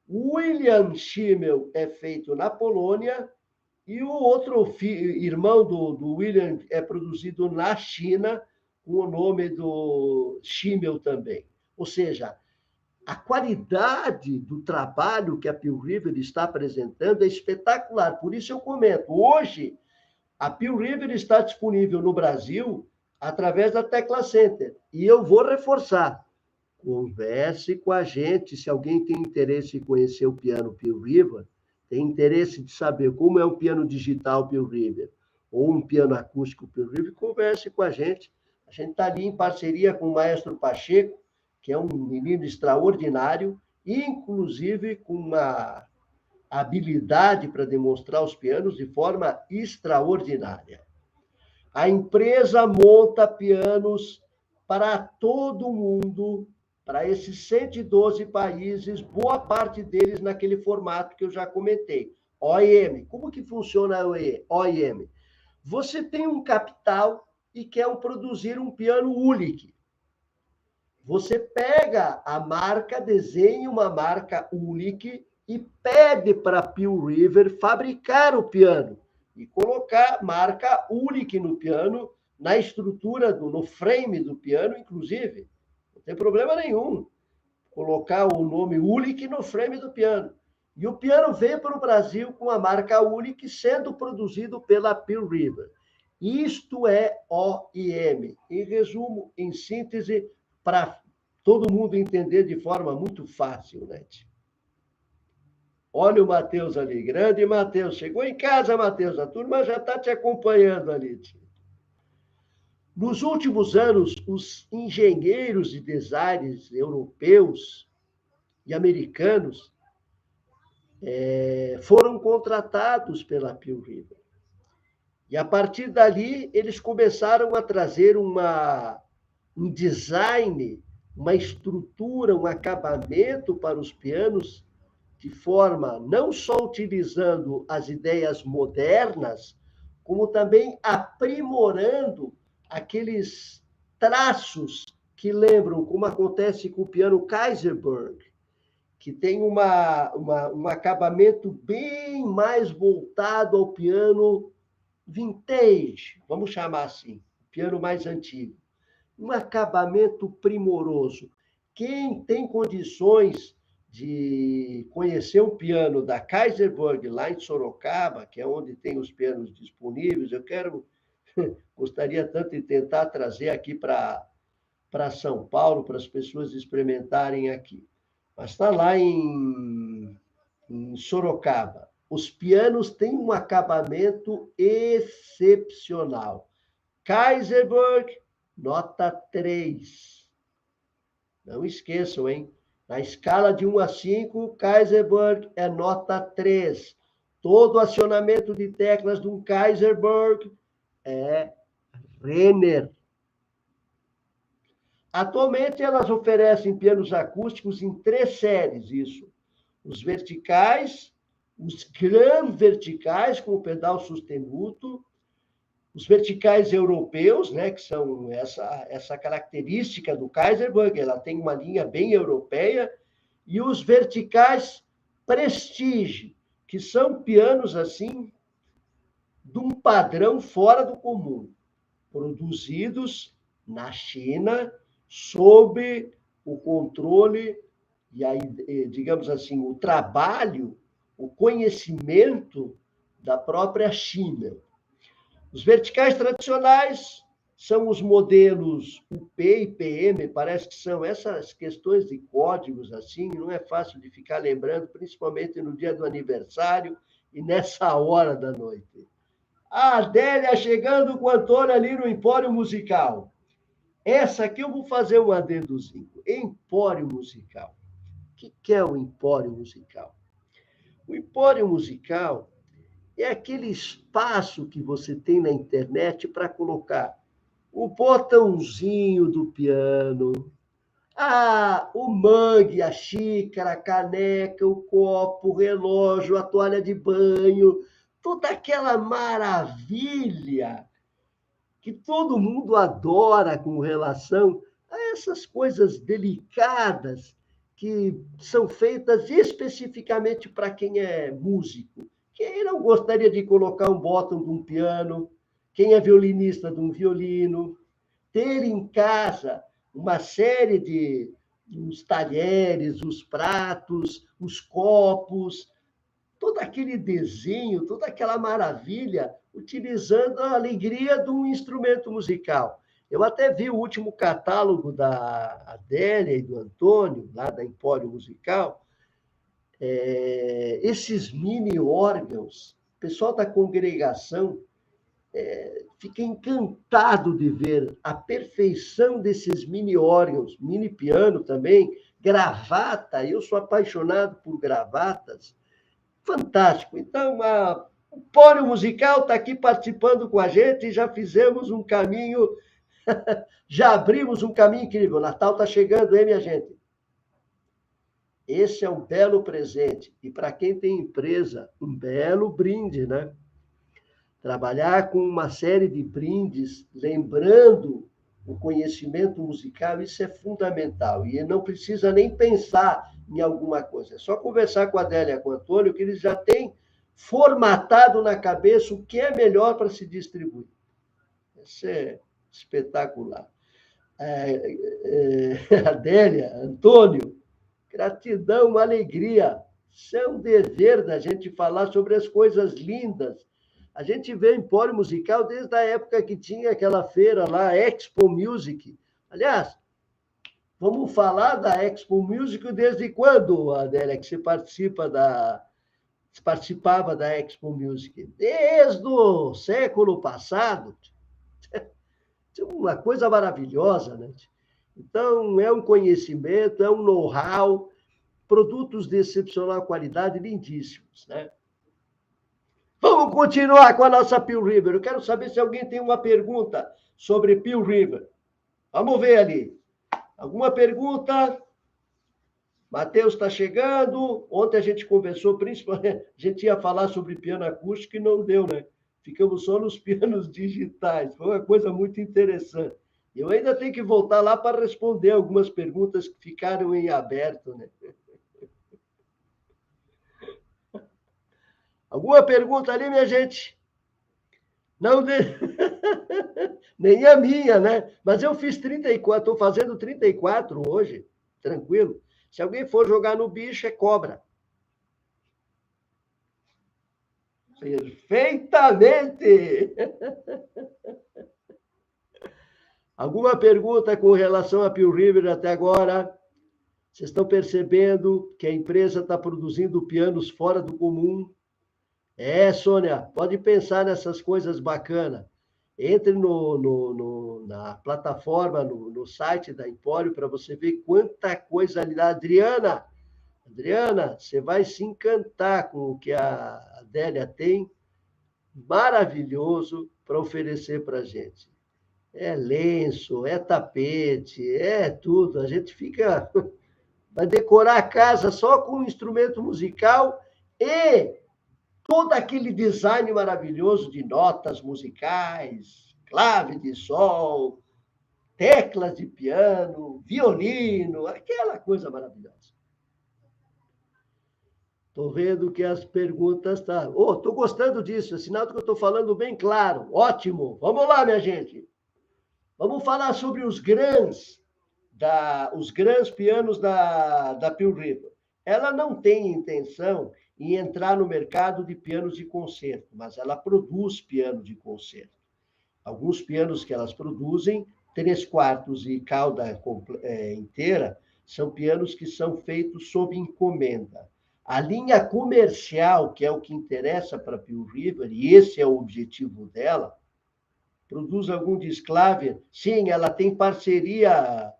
o William Schimmel é feito na Polônia e o outro irmão do William é produzido na China com o nome do Schimmel também. Ou seja, a qualidade do trabalho que a Pearl River está apresentando é espetacular. Por isso eu comento, hoje a Pearl River está disponível no Brasil através da Tecla Center. E eu vou reforçar. Converse com a gente. Se alguém tem interesse em conhecer o piano Pearl River, tem interesse de saber como é um piano digital Pearl River ou um piano acústico Pearl River, converse com a gente. A gente está ali em parceria com o maestro Pacheco, que é um menino extraordinário, inclusive com uma habilidade para demonstrar os pianos de forma extraordinária. A empresa monta pianos para todo mundo, para esses 112 países, boa parte deles naquele formato que eu já comentei. OEM. Como que funciona a OEM? Você tem um capital e quer produzir um piano Ulick. Você pega a marca, desenha uma marca Ulick e pede para a Pearl River fabricar o piano e colocar marca Ulick no piano, na estrutura, no frame do piano, inclusive. Não tem problema nenhum colocar o nome Ulick no frame do piano. E o piano veio para o Brasil com a marca Ulick sendo produzido pela Pearl River. Isto é OEM. Em resumo, em síntese, para todo mundo entender de forma muito fácil, né? Olha o Matheus ali, grande Matheus. Chegou em casa, Matheus. A turma já está te acompanhando ali. Nos últimos anos, os engenheiros e designers europeus e americanos foram contratados pela Pearl River. E, a partir dali, eles começaram a trazer um design, uma estrutura, um acabamento para os pianos, de forma não só utilizando as ideias modernas, como também aprimorando aqueles traços que lembram, como acontece com o piano Kaiserberg, que tem um acabamento bem mais voltado ao piano vintage, vamos chamar assim, piano mais antigo. Um acabamento primoroso. Quem tem condições de conhecer o piano da Kaiserberg, lá em Sorocaba, que é onde tem os pianos disponíveis, gostaria tanto de tentar trazer aqui para São Paulo, para as pessoas experimentarem aqui. Mas está lá em Sorocaba. Os pianos têm um acabamento excepcional. Kaiserberg, nota 3. Não esqueçam, hein? Na escala de 1 a 5, Kaiserberg é nota 3. Todo acionamento de teclas de um Kaiserberg é Renner. Atualmente, elas oferecem pianos acústicos em 3 séries, isso. Os verticais, os Gran verticais, com o pedal sustenuto, os verticais europeus, né, que são essa característica do Kaiserberg, ela tem uma linha bem europeia, e os verticais Prestige, que são pianos assim de um padrão fora do comum, produzidos na China sob o controle e aí, digamos assim, o trabalho, o conhecimento da própria China. Os verticais tradicionais são os modelos UP e PM, parece que são essas questões de códigos assim, não é fácil de ficar lembrando, principalmente no dia do aniversário e nessa hora da noite. A Adélia chegando com o Antônio ali no Empório Musical. Essa aqui eu vou fazer um adendozinho. Empório Musical. O que é o Empório Musical? O Empório Musical é aquele espaço que você tem na internet para colocar o botãozinho do piano, o mug, a xícara, a caneca, o copo, o relógio, a toalha de banho, toda aquela maravilha que todo mundo adora com relação a essas coisas delicadas que são feitas especificamente para quem é músico. Quem não gostaria de colocar um botão de um piano? Quem é violinista de um violino? Ter em casa uma série de os talheres, os pratos, os copos, todo aquele desenho, toda aquela maravilha, utilizando a alegria de um instrumento musical. Eu até vi o último catálogo da Adélia e do Antônio, lá da Empório Musical, esses mini órgãos, o pessoal da congregação fica encantado de ver a perfeição desses mini órgãos, mini piano também, gravata, eu sou apaixonado por gravatas, fantástico. Então, o Pólio Musical está aqui participando com a gente e já fizemos um caminho, já abrimos um caminho incrível. O Natal está chegando, hein, minha gente? Esse é um belo presente. E para quem tem empresa, um belo brinde, né? Trabalhar com uma série de brindes, lembrando o conhecimento musical, isso é fundamental. E não precisa nem pensar em alguma coisa. É só conversar com a Adélia e com o Antônio, que eles já têm formatado na cabeça o que é melhor para se distribuir. Isso é espetacular. Adélia, Antônio, gratidão, uma alegria. Isso é um dever da gente falar sobre as coisas lindas. A gente vê Empório Musical desde a época que tinha aquela feira lá, Expo Music. Aliás, vamos falar da Expo Music desde quando, Adélia, que você participava da Expo Music? Desde o século passado. Uma coisa maravilhosa, né? Então, é um conhecimento, é um know-how, produtos de excepcional qualidade, lindíssimos, né? Vamos continuar com a nossa Pill River. Eu quero saber se alguém tem uma pergunta sobre Pill River. Vamos ver ali. Alguma pergunta? Matheus está chegando. Ontem a gente conversou, principalmente, a gente ia falar sobre piano acústico e não deu, né? Ficamos só nos pianos digitais. Foi uma coisa muito interessante. Eu ainda tenho que voltar lá para responder algumas perguntas que ficaram em aberto, né? Alguma pergunta ali, minha gente? Não, nem a minha, né? Mas eu fiz 34, estou fazendo 34 hoje, tranquilo. Se alguém for jogar no bicho, é cobra. Perfeitamente! Alguma pergunta com relação a Pill River até agora? Vocês estão percebendo que a empresa está produzindo pianos fora do comum? Sônia, pode pensar nessas coisas bacanas. Entre na plataforma, no site da Empório, para você ver quanta coisa ali. Adriana, você vai se encantar com o que a Adélia tem, maravilhoso, para oferecer para a gente. É lenço, é tapete, é tudo. A gente vai decorar a casa só com um instrumento musical e todo aquele design maravilhoso de notas musicais, clave de sol, teclas de piano, violino, aquela coisa maravilhosa. Estou vendo que as perguntas estão... estou gostando disso, é sinal que eu estou falando bem claro. Ótimo. Vamos lá, minha gente. Vamos falar sobre os grandes pianos da Pill River. Ela não tem intenção em entrar no mercado de pianos de concerto, mas ela produz piano de concerto. Alguns pianos que elas produzem, 3/4 e cauda inteira, são pianos que são feitos sob encomenda. A linha comercial, que é o que interessa para a Pill River, e esse é o objetivo dela, produz algum desclaver? Sim, ela tem parceria,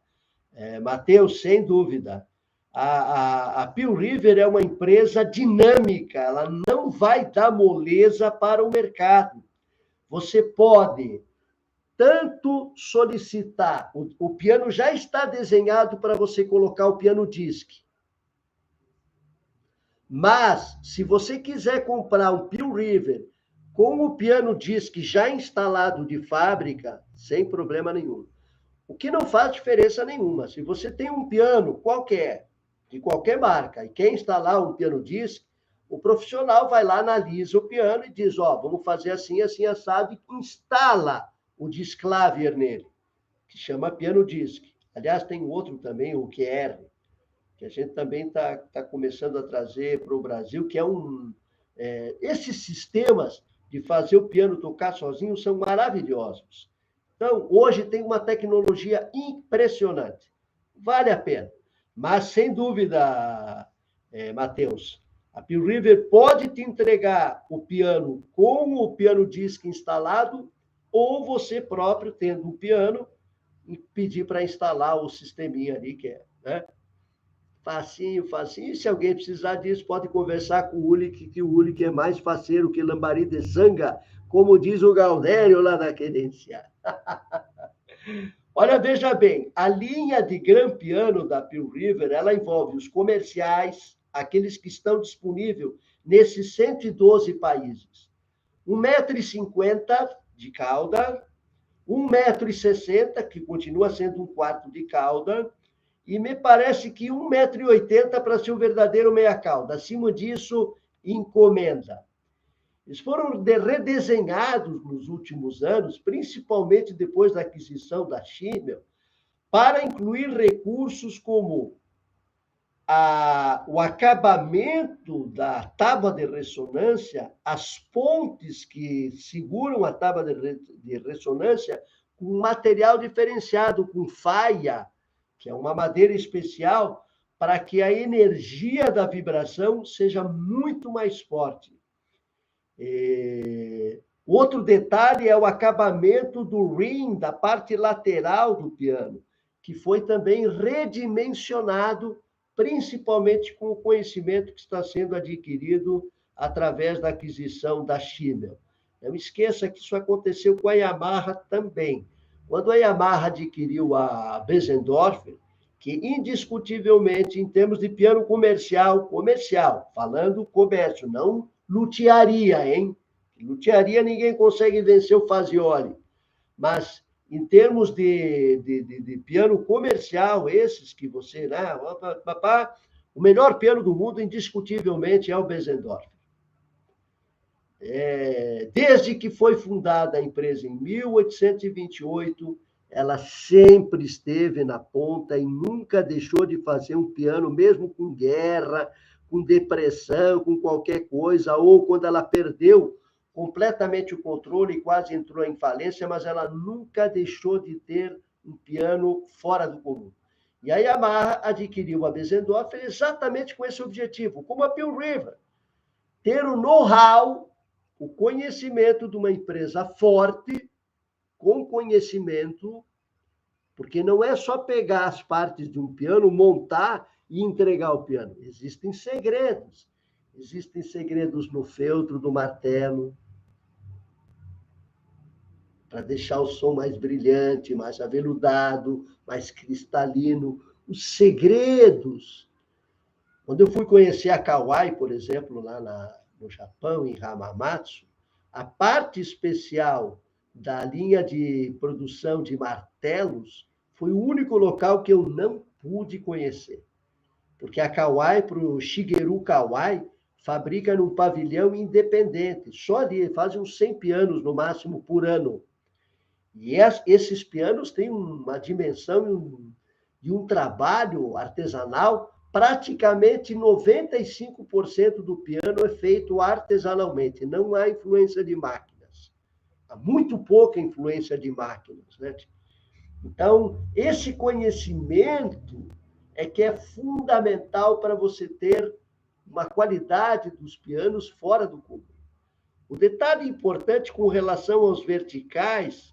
Matheus, sem dúvida. A Pill River é uma empresa dinâmica, ela não vai dar moleza para o mercado. Você pode tanto solicitar, o piano já está desenhado para você colocar o piano disc. Mas, se você quiser comprar um Pill River com o piano disc já instalado de fábrica, sem problema nenhum. O que não faz diferença nenhuma. Se você tem um piano qualquer, de qualquer marca, e quer instalar um piano disc, o profissional vai lá, analisa o piano e diz, vamos fazer assim, assim, assado, e instala o disclavier nele, que chama piano disc. Aliás, tem outro também, o QR, que a gente também está começando a trazer para o Brasil, que é esses sistemas de fazer o piano tocar sozinho são maravilhosos. Então, hoje tem uma tecnologia impressionante. Vale a pena. Mas, sem dúvida, Matheus. A Pill River pode te entregar o piano com o piano disc instalado, ou você próprio, tendo um piano, e pedir para instalar o sisteminha ali, que é, né? Facinho, facinho. E se alguém precisar disso, pode conversar com o Ulick, que o Ulick é mais faceiro que lambari de sanga, como diz o Gaudério lá na Querência. Olha, veja bem, a linha de Grand Piano da Pill River, ela envolve os comerciais, aqueles que estão disponíveis nesses 112 países. 1,50 m de cauda, 1,60 m, que continua sendo um quarto de cauda, e me parece que 1,80 m para ser um verdadeiro meia-cauda. Acima disso, encomenda. Eles foram redesenhados nos últimos anos, principalmente depois da aquisição da Schimmel, para incluir recursos como o acabamento da tábua de ressonância, as pontes que seguram a tábua de ressonância com material diferenciado, com faia, que é uma madeira especial, para que a energia da vibração seja muito mais forte. Outro detalhe é o acabamento do rim, da parte lateral do piano, que foi também redimensionado, principalmente com o conhecimento que está sendo adquirido através da aquisição da Schimmel. Não esqueça que isso aconteceu com a Yamaha também. Quando a Yamaha adquiriu a Bösendorfer, que indiscutivelmente, em termos de piano comercial, falando comércio, não luthiaria, hein? Luthiaria ninguém consegue vencer o Fazioli. Mas, em termos de piano comercial, esses que você... Né, o melhor piano do mundo, indiscutivelmente, é o Bösendorfer. Desde que foi fundada a empresa em 1828, ela sempre esteve na ponta e nunca deixou de fazer um piano, mesmo com guerra, com depressão, com qualquer coisa, ou quando ela perdeu completamente o controle e quase entrou em falência, mas ela nunca deixou de ter um piano fora do comum. E a Yamaha adquiriu a Bösendorfer exatamente com esse objetivo, como a Pill River, ter o know-how, o conhecimento de uma empresa forte, com conhecimento, porque não é só pegar as partes de um piano, montar e entregar o piano. Existem segredos. Existem segredos no feltro do martelo, para deixar o som mais brilhante, mais aveludado, mais cristalino. Os segredos. Quando eu fui conhecer a Kawai, por exemplo, lá no Japão, em Hamamatsu, a parte especial da linha de produção de martelos foi o único local que eu não pude conhecer. Porque a Kawai, para o Shigeru Kawai, fabrica num pavilhão independente. Só ali, fazem uns 100 pianos no máximo por ano. E esses pianos têm uma dimensão e um trabalho artesanal. Praticamente 95% do piano é feito artesanalmente. Não há influência de máquinas. Há muito pouca influência de máquinas, né? Então, esse conhecimento é que é fundamental para você ter uma qualidade dos pianos fora do comum. O detalhe importante com relação aos verticais,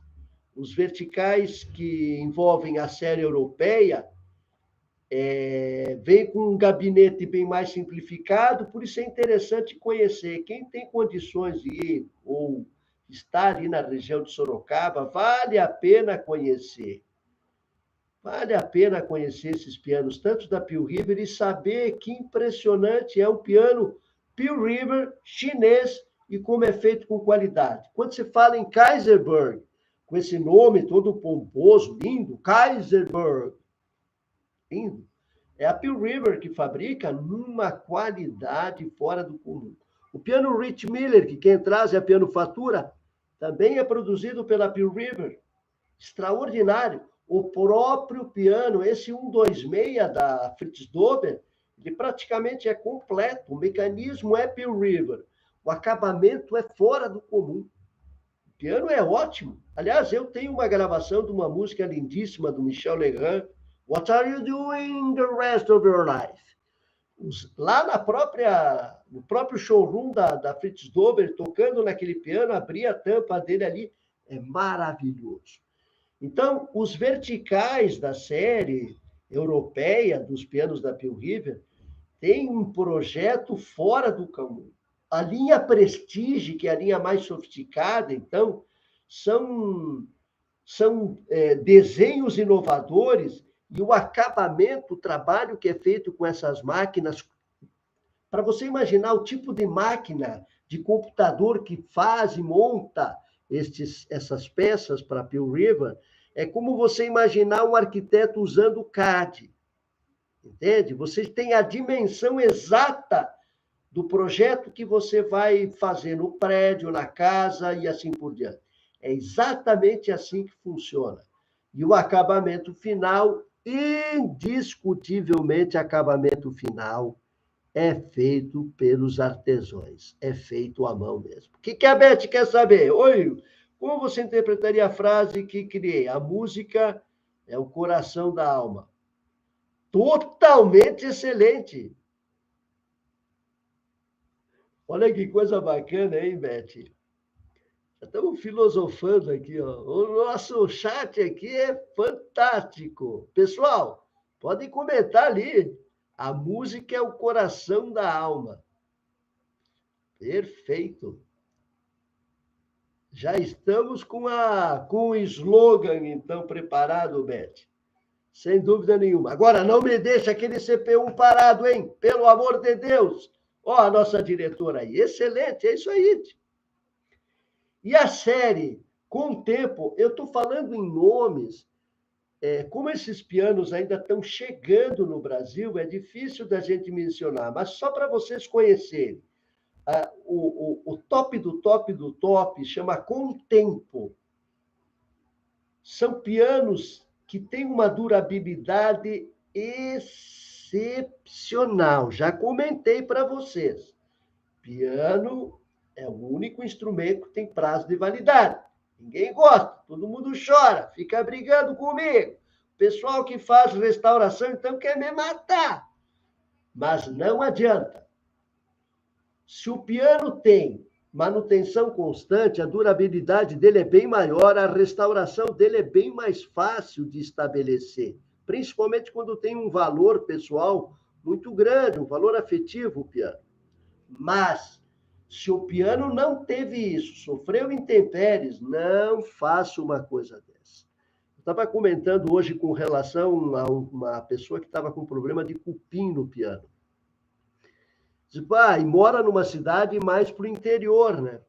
os verticais que envolvem a série europeia, vem com um gabinete bem mais simplificado, por isso é interessante conhecer. Quem tem condições de ir ou estar ali na região de Sorocaba, vale a pena conhecer. Vale a pena conhecer esses pianos, tanto da Pill River, e saber que impressionante é um piano Pill River chinês e como é feito com qualidade. Quando se fala em Kaiserberg, com esse nome todo pomposo, lindo, Kaiserberg, lindo, é a Pill River que fabrica numa qualidade fora do comum. O piano Rich Miller, que quem traz é a Pianofatura, também é produzido pela Pill River. Extraordinário. O próprio piano, esse 126 da Fritz Dober, ele praticamente é completo. O mecanismo é Pill River. O acabamento é fora do comum. O piano é ótimo. Aliás, eu tenho uma gravação de uma música lindíssima do Michel Legrand, What Are You Doing the Rest of Your Life? Lá no próprio showroom da Fritz Dober, tocando naquele piano, abria a tampa dele ali, é maravilhoso. Então, os verticais da série europeia dos pianos da Pill River tem um projeto fora do comum. A linha Prestige, que é a linha mais sofisticada, então, são desenhos inovadores e o acabamento, o trabalho que é feito com essas máquinas, para você imaginar o tipo de máquina de computador que faz e monta essas peças para Pill River, é como você imaginar um arquiteto usando CAD. Entende? Você tem a dimensão exata do projeto que você vai fazer no prédio, na casa e assim por diante. É exatamente assim que funciona. E o acabamento final, indiscutivelmente, acabamento final é feito pelos artesãos, é feito à mão mesmo. O que a Beth quer saber? Oi, como você interpretaria a frase que criei? A música é o coração da alma. Totalmente excelente. Olha que coisa bacana, hein, Beth? Estamos filosofando aqui, ó. O nosso chat aqui é fantástico. Pessoal, podem comentar ali. A música é o coração da alma. Perfeito. Já estamos com o slogan, então, preparado, Beth. Sem dúvida nenhuma. Agora, não me deixe aquele CPU parado, hein? Pelo amor de Deus. Ó, a nossa diretora aí. Excelente, é isso aí. E a série, com o tempo, eu estou falando em nomes, como esses pianos ainda estão chegando no Brasil, é difícil da gente mencionar, mas só para vocês conhecerem. O top do top do top chama Contempo. São pianos que têm uma durabilidade excepcional. Já comentei para vocês. Piano é o único instrumento que tem prazo de validade. Ninguém gosta, todo mundo chora, fica brigando comigo. O pessoal que faz restauração, então, quer me matar. Mas não adianta. Se o piano tem manutenção constante, a durabilidade dele é bem maior, a restauração dele é bem mais fácil de estabelecer, principalmente quando tem um valor pessoal muito grande, um valor afetivo, o piano. Mas, se o piano não teve isso, sofreu intempéries, não faça uma coisa dessa. Eu estava comentando hoje com relação a uma pessoa que estava com problema de cupim no piano. E mora numa cidade mais para o interior, né?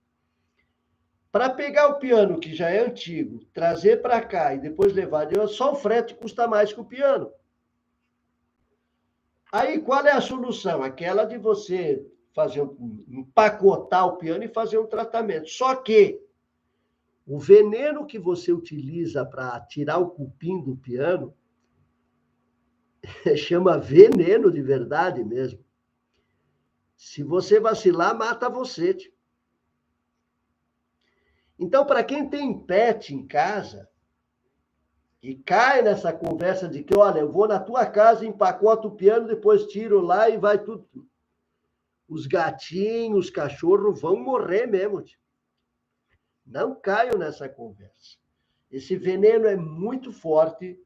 Para pegar o piano, que já é antigo, trazer para cá e depois levar, só o frete custa mais que o piano. Aí, qual é a solução? Aquela de você empacotar o piano e fazer um tratamento. Só que o veneno que você utiliza para tirar o cupim do piano chama veneno de verdade mesmo. Se você vacilar, mata você. Então, para quem tem pet em casa e cai nessa conversa de que, olha, eu vou na tua casa, empacoto o piano, depois tiro lá e vai tudo. Os gatinhos, os cachorros vão morrer mesmo. Não caio nessa conversa. Esse veneno é muito forte,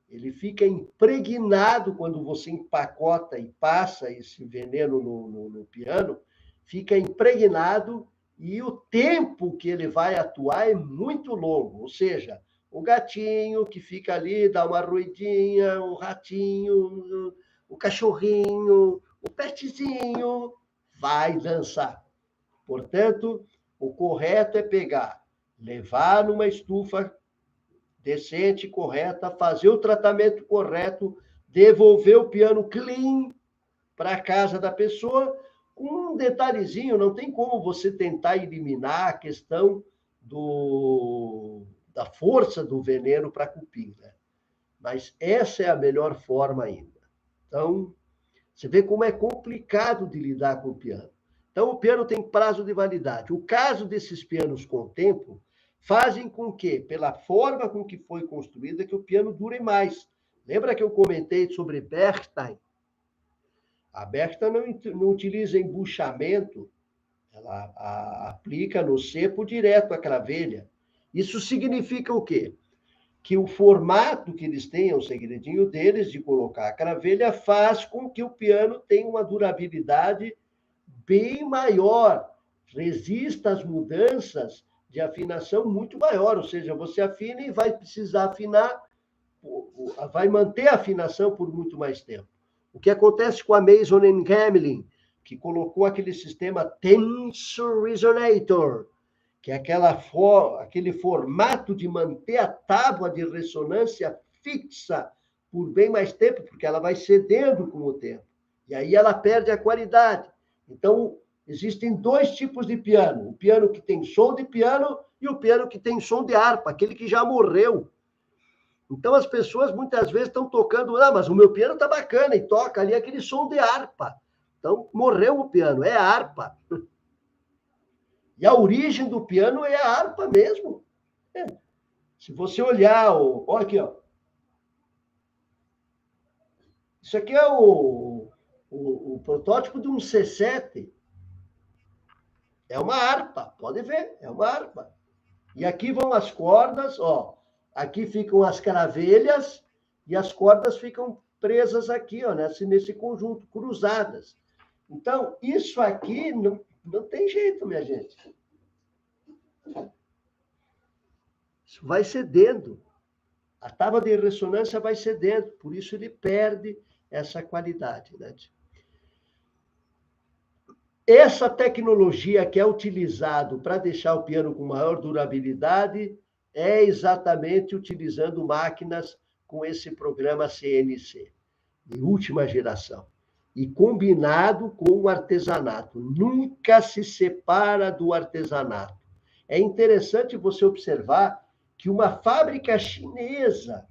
ele fica impregnado quando você empacota e passa esse veneno no piano, fica impregnado e o tempo que ele vai atuar é muito longo. Ou seja, o gatinho que fica ali, dá uma ruidinha, o ratinho, o cachorrinho, o petzinho, vai dançar. Portanto, o correto é pegar, levar numa estufa decente, correta, fazer o tratamento correto, devolver o piano clean para a casa da pessoa, com um detalhezinho, não tem como você tentar eliminar a questão da força do veneno para cupim, né? Mas essa é a melhor forma ainda. Então, você vê como é complicado de lidar com o piano. Então, o piano tem prazo de validade. O caso desses pianos com tempo fazem com que, pela forma com que foi construída, que o piano dure mais. Lembra que eu comentei sobre Bernstein? A Berta não utiliza embuchamento, ela aplica no cepo direto a cravelha. Isso significa o quê? Que o formato que eles têm, é o segredinho deles de colocar a cravelha, faz com que o piano tenha uma durabilidade bem maior, resista às mudanças de afinação muito maior, ou seja, você afina e vai precisar afinar, vai manter a afinação por muito mais tempo. O que acontece com a Mason Gamlin, que colocou aquele sistema Tensor Resonator, que é aquele formato de manter a tábua de ressonância fixa por bem mais tempo, porque ela vai cedendo com o tempo. E aí ela perde a qualidade. Então, existem dois tipos de piano. O piano que tem som de piano e o piano que tem som de harpa, aquele que já morreu. Então, as pessoas muitas vezes estão tocando, mas o meu piano está bacana, e toca ali aquele som de harpa. Então, morreu o piano, é a harpa. E a origem do piano é a harpa mesmo. É. Se você olhar, olha aqui, ó. Isso aqui é o protótipo de um C7. É uma harpa, pode ver, é uma harpa. E aqui vão as cordas, ó. Aqui ficam as cravelhas e as cordas ficam presas aqui, ó, nesse conjunto, cruzadas. Então, isso aqui não tem jeito, minha gente. Isso vai cedendo. A tábua de ressonância vai cedendo, por isso ele perde essa qualidade, né? Essa tecnologia que é utilizado para deixar o piano com maior durabilidade é exatamente utilizando máquinas com esse programa CNC, de última geração, e combinado com o artesanato. Nunca se separa do artesanato. É interessante você observar que uma fábrica chinesa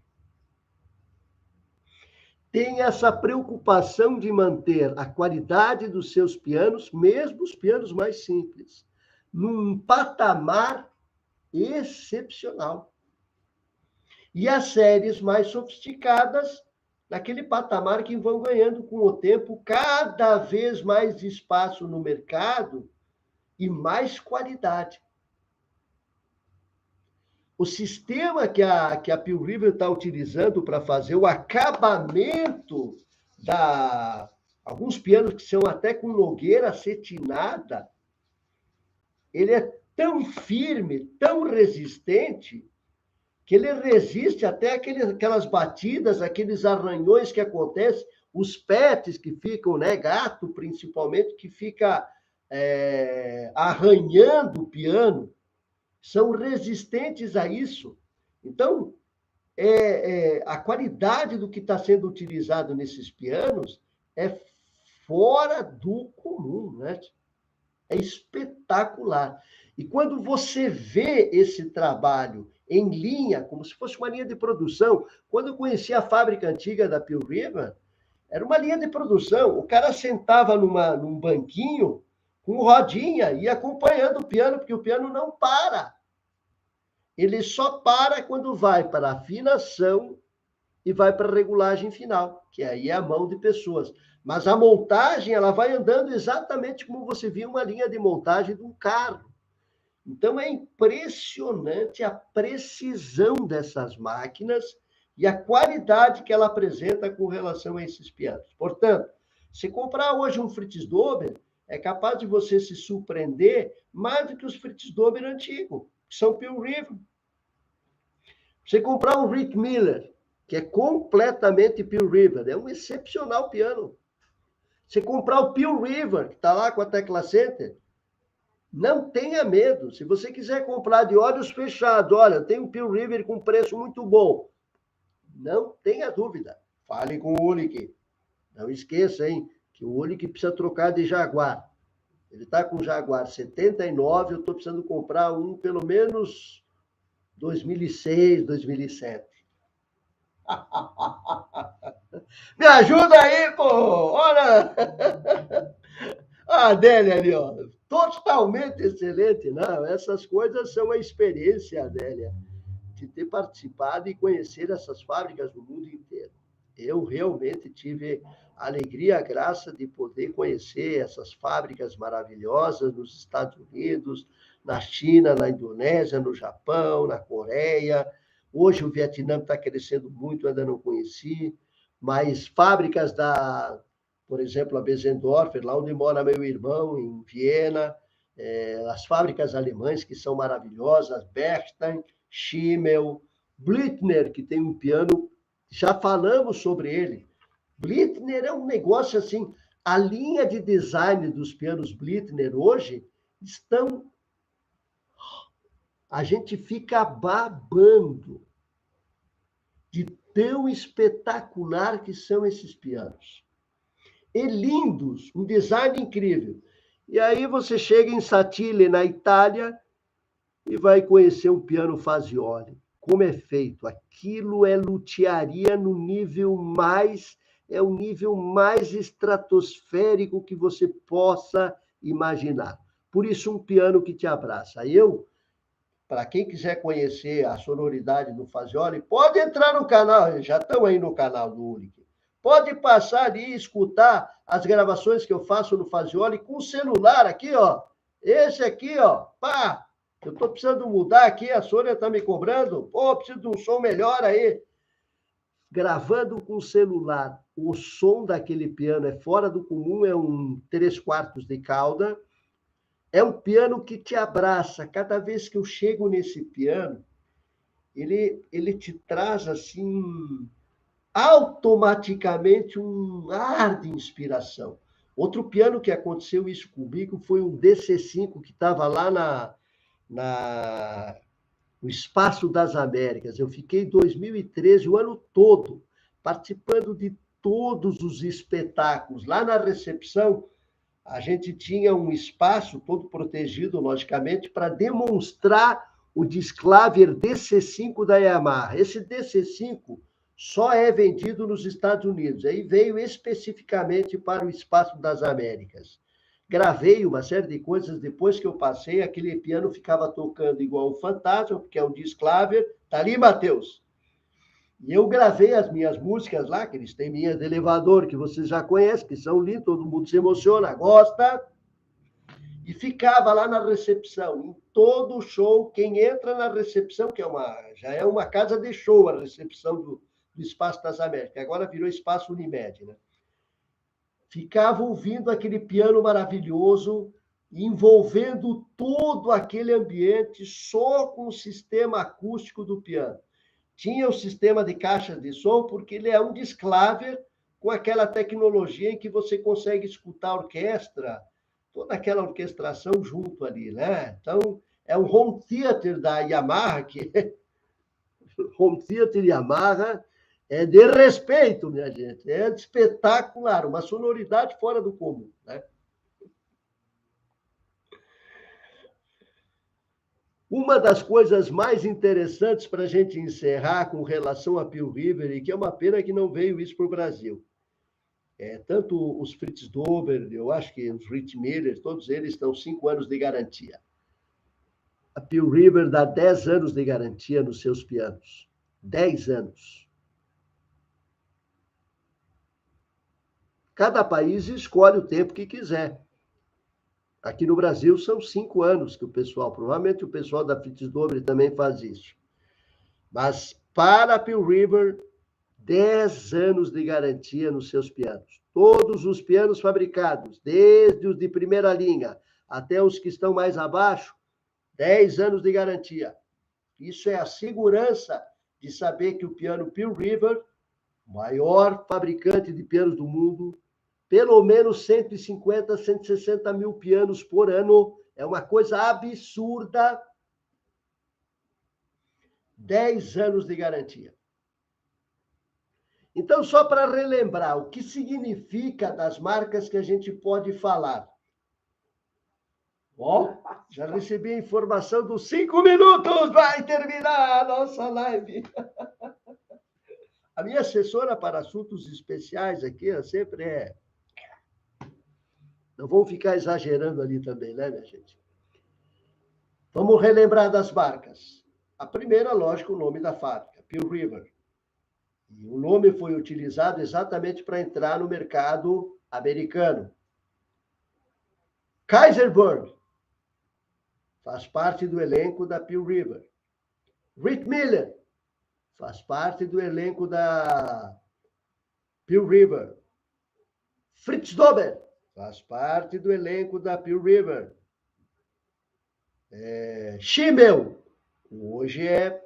tem essa preocupação de manter a qualidade dos seus pianos, mesmo os pianos mais simples, num patamar excepcional. E as séries mais sofisticadas, naquele patamar que vão ganhando com o tempo cada vez mais espaço no mercado e mais qualidade. O sistema que a Pill River está utilizando para fazer o acabamento alguns pianos que são até com nogueira acetinada, ele é tão firme, tão resistente, que ele resiste até aquelas batidas, aqueles arranhões que acontecem, os pets que ficam, né, gato principalmente, que fica arranhando o piano, são resistentes a isso. Então, a qualidade do que está sendo utilizado nesses pianos é fora do comum, né? É espetacular. E quando você vê esse trabalho em linha, como se fosse uma linha de produção, quando eu conheci a fábrica antiga da Pill River, era uma linha de produção. O cara sentava num banquinho com rodinha e acompanhando o piano, porque o piano não para. Ele só para quando vai para a afinação e vai para a regulagem final, que aí é a mão de pessoas. Mas a montagem, ela vai andando exatamente como você via uma linha de montagem de um carro. Então, é impressionante a precisão dessas máquinas e a qualidade que ela apresenta com relação a esses pianos. Portanto, se comprar hoje um Fritz Dober, é capaz de você se surpreender mais do que os Fritz Dober antigos, que são Pill River. Você comprar um Rick Miller, que é completamente Pill River, é um excepcional piano. Você comprar o Pill River, que está lá com a Tecla Center, não tenha medo. Se você quiser comprar de olhos fechados, olha, tem um Pill River com preço muito bom. Não tenha dúvida. Fale com o Ulick. Não esqueça, hein, que o Ulick precisa trocar de Jaguar. Ele está com Jaguar 79, eu estou precisando comprar um pelo menos 2006, 2007. Me ajuda aí, pô! Olha! A Adélia ali, ó. Totalmente excelente, não? Essas coisas são a experiência, Adélia, de ter participado e conhecer essas fábricas do mundo inteiro. Eu realmente tive a alegria, a graça de poder conhecer essas fábricas maravilhosas nos Estados Unidos, na China, na Indonésia, no Japão, na Coreia. Hoje o Vietnã está crescendo muito, ainda não conheci, mas fábricas por exemplo, a Bessendorfer, lá onde mora meu irmão, em Viena, as fábricas alemãs que são maravilhosas, Bechstein, Schimmel, Blüthner, que tem um piano, já falamos sobre ele. Blüthner é um negócio assim, a linha de design dos pianos Blüthner hoje estão... A gente fica babando de tão espetacular que são esses pianos. E lindos, um design incrível. E aí você chega em Satile, na Itália, e vai conhecer um piano Fazioli. Como é feito? Aquilo é luthiaria no nível mais... É o nível mais estratosférico que você possa imaginar. Por isso, um piano que te abraça. Para quem quiser conhecer a sonoridade do Fazioli, pode entrar no canal, já estão aí no canal do Ulick. Pode passar ali e escutar as gravações que eu faço no Fazioli com o celular aqui, ó. Esse aqui, ó. Pá! Eu estou precisando mudar aqui, a Sônia está me cobrando. Pô, preciso de um som melhor aí. Gravando com o celular, o som daquele piano é fora do comum, é um 3/4 de cauda. É um piano que te abraça. Cada vez que eu chego nesse piano, ele te traz, assim, automaticamente um ar de inspiração. Outro piano que aconteceu isso comigo foi um DC5 que estava lá no Espaço das Américas. Eu fiquei em 2013, o ano todo, participando de todos os espetáculos. Lá na recepção, a gente tinha um espaço todo protegido, logicamente, para demonstrar o Disclavier DC5 da Yamaha. Esse DC5 só é vendido nos Estados Unidos. Aí veio especificamente para o Espaço das Américas. Gravei uma série de coisas, depois que eu passei, aquele piano ficava tocando igual um fantasma, porque é um Disclavier. Tá ali, Matheus? E eu gravei as minhas músicas lá, que eles têm minhas de elevador, que vocês já conhecem, que são lindas, todo mundo se emociona, gosta. E ficava lá na recepção. Em todo show, quem entra na recepção, que já é uma casa de show, a recepção do Espaço das Américas, agora virou Espaço Unimed, né? Ficava ouvindo aquele piano maravilhoso, envolvendo todo aquele ambiente só com o sistema acústico do piano. Tinha o sistema de caixas de som, porque ele é um Disclavier com aquela tecnologia em que você consegue escutar a orquestra, toda aquela orquestração junto ali, né? Então, é um home theater da Yamaha, que home theater Yamaha é de respeito, minha gente, é espetacular, uma sonoridade fora do comum, né? Uma das coisas mais interessantes para a gente encerrar com relação a Pill River, e que é uma pena que não veio isso para o Brasil, tanto os Fritz Dober, eu acho que os Rich Miller, todos eles estão 5 anos de garantia. A Pill River dá 10 anos de garantia nos seus pianos. 10 anos. Cada país escolhe o tempo que quiser. Aqui no Brasil são 5 anos que provavelmente o pessoal da Fritz Dobre também faz isso. Mas para a Pill River, 10 anos de garantia nos seus pianos. Todos os pianos fabricados, desde os de primeira linha até os que estão mais abaixo, 10 anos de garantia. Isso é a segurança de saber que o piano Pill River, maior fabricante de pianos do mundo, pelo menos 150, 160 mil pianos por ano. É uma coisa absurda. 10 anos de garantia. Então, só para relembrar, o que significa das marcas que a gente pode falar? Ó, já recebi a informação dos 5 minutos. Vai terminar a nossa live. A minha assessora para assuntos especiais aqui sempre Não vamos ficar exagerando ali também, né, minha gente? Vamos relembrar das marcas. A primeira, lógico, o nome da fábrica, Pill River. E o nome foi utilizado exatamente para entrar no mercado americano. Kaiserberg faz parte do elenco da Pearl River. Rick Miller faz parte do elenco da Pearl River. Fritz Dober faz parte do elenco da Pearl River. Schimmel hoje é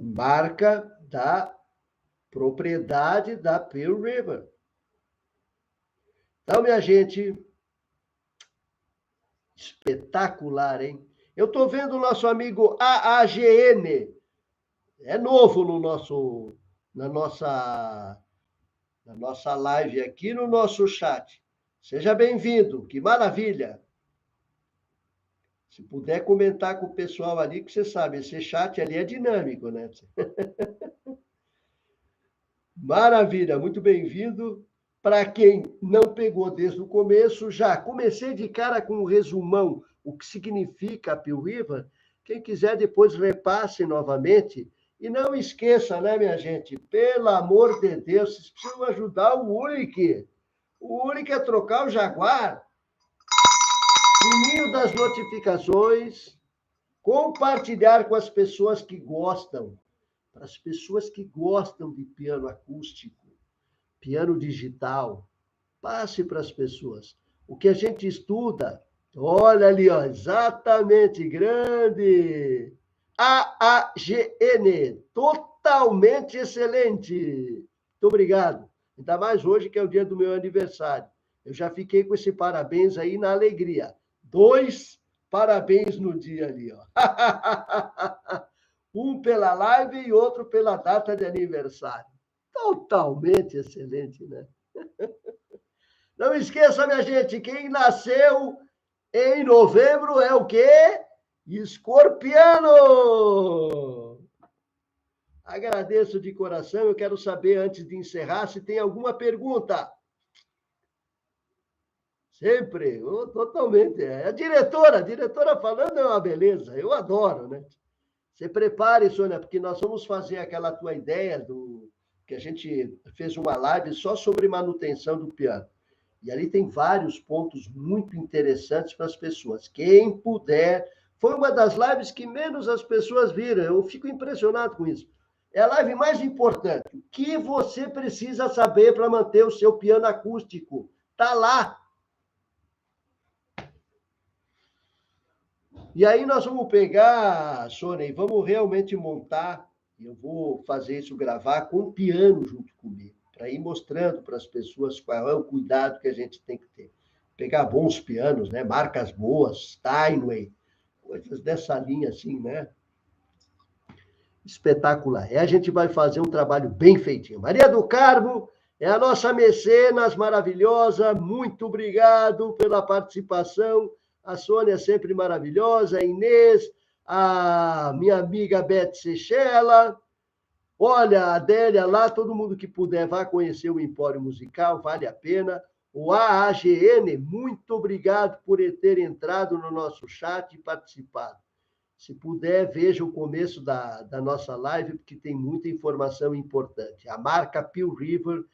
marca da propriedade da Pearl River. Então, minha gente, espetacular, hein? Eu estou vendo o nosso amigo AAGN, é novo na nossa live aqui, no nosso chat. Seja bem-vindo, que maravilha! Se puder comentar com o pessoal ali, que você sabe, esse chat ali é dinâmico, né? Maravilha, muito bem-vindo. Para quem não pegou desde o começo, já comecei de cara com um resumão, o que significa a Pearl River. Quem quiser depois repasse novamente. E não esqueça, né, minha gente? Pelo amor de Deus, vocês precisam ajudar o Uric. O Uric é trocar o Jaguar. Sininho das notificações. Compartilhar com as pessoas que gostam. Para as pessoas que gostam de piano acústico, piano digital, passe para as pessoas. O que a gente estuda, olha ali, ó, exatamente, grande. AAGN, totalmente excelente. Muito obrigado. Ainda mais hoje, que é o dia do meu aniversário. Eu já fiquei com esse parabéns aí na alegria. 2 parabéns no dia ali, ó. Um pela live e outro pela data de aniversário. Totalmente excelente, né? Não esqueça, minha gente, quem nasceu em novembro é o quê? Escorpiano! Agradeço de coração. Eu quero saber, antes de encerrar, se tem alguma pergunta. Sempre, totalmente. A diretora falando é uma beleza. Eu adoro, né? Você prepare, Sônia, porque nós vamos fazer aquela tua ideia que a gente fez uma live só sobre manutenção do piano. E ali tem vários pontos muito interessantes para as pessoas. Quem puder, foi uma das lives que menos as pessoas viram. Eu fico impressionado com isso. É a live mais importante. O que você precisa saber para manter o seu piano acústico? Está lá. E aí nós vamos pegar, Sônia, e vamos realmente montar, eu vou fazer isso, gravar com o piano junto comigo, para ir mostrando para as pessoas qual é o cuidado que a gente tem que ter. Pegar bons pianos, né? Marcas boas, Steinway, coisas dessa linha assim, né? Espetacular. E a gente vai fazer um trabalho bem feitinho. Maria do Carmo é a nossa mecenas maravilhosa, muito obrigado pela participação. A Sônia é sempre maravilhosa, a Inês, a minha amiga Beth Sechela. Olha, a Adélia lá, todo mundo que puder, vá conhecer o Empório Musical, vale a pena. O AAGN, muito obrigado por ter entrado no nosso chat e participado. Se puder, veja o começo da nossa live, porque tem muita informação importante. A marca Pearl River,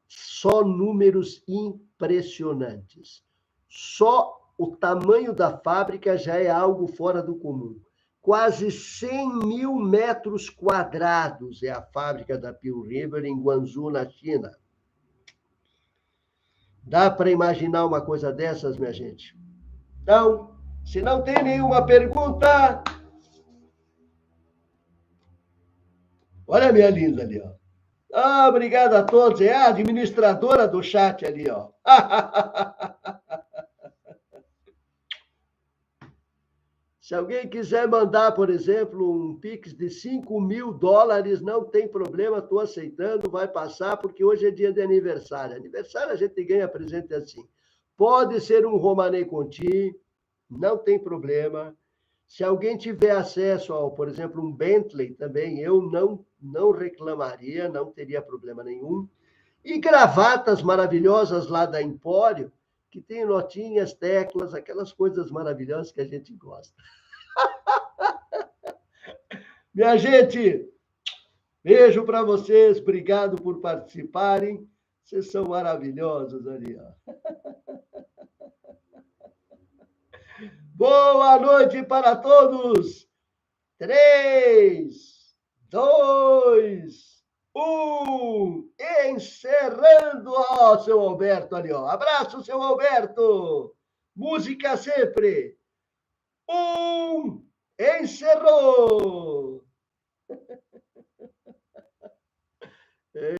só números impressionantes. Só o tamanho da fábrica já é algo fora do comum. Quase 100 mil metros quadrados é a fábrica da Pearl River em Guangzhou, na China. Dá para imaginar uma coisa dessas, minha gente? Então, se não tem nenhuma pergunta... Olha a minha linda ali, ó. Ah, obrigado a todos. É a administradora do chat ali, ó. Se alguém quiser mandar, por exemplo, um Pix de $5.000, não tem problema, estou aceitando, vai passar, porque hoje é dia de aniversário. Aniversário a gente ganha presente assim. Pode ser um Romanei Conti, não tem problema. Se alguém tiver acesso ao, por exemplo, um Bentley também, eu não reclamaria, não teria problema nenhum. E gravatas maravilhosas lá da Empório, que tem notinhas, teclas, aquelas coisas maravilhosas que a gente gosta. Minha gente, beijo para vocês, obrigado por participarem. Vocês são maravilhosos ali, ó. Boa noite para todos. 3, 2, 1. Encerrando, ó, seu Alberto ali, ó. Abraço, seu Alberto. Música sempre. Encerrou.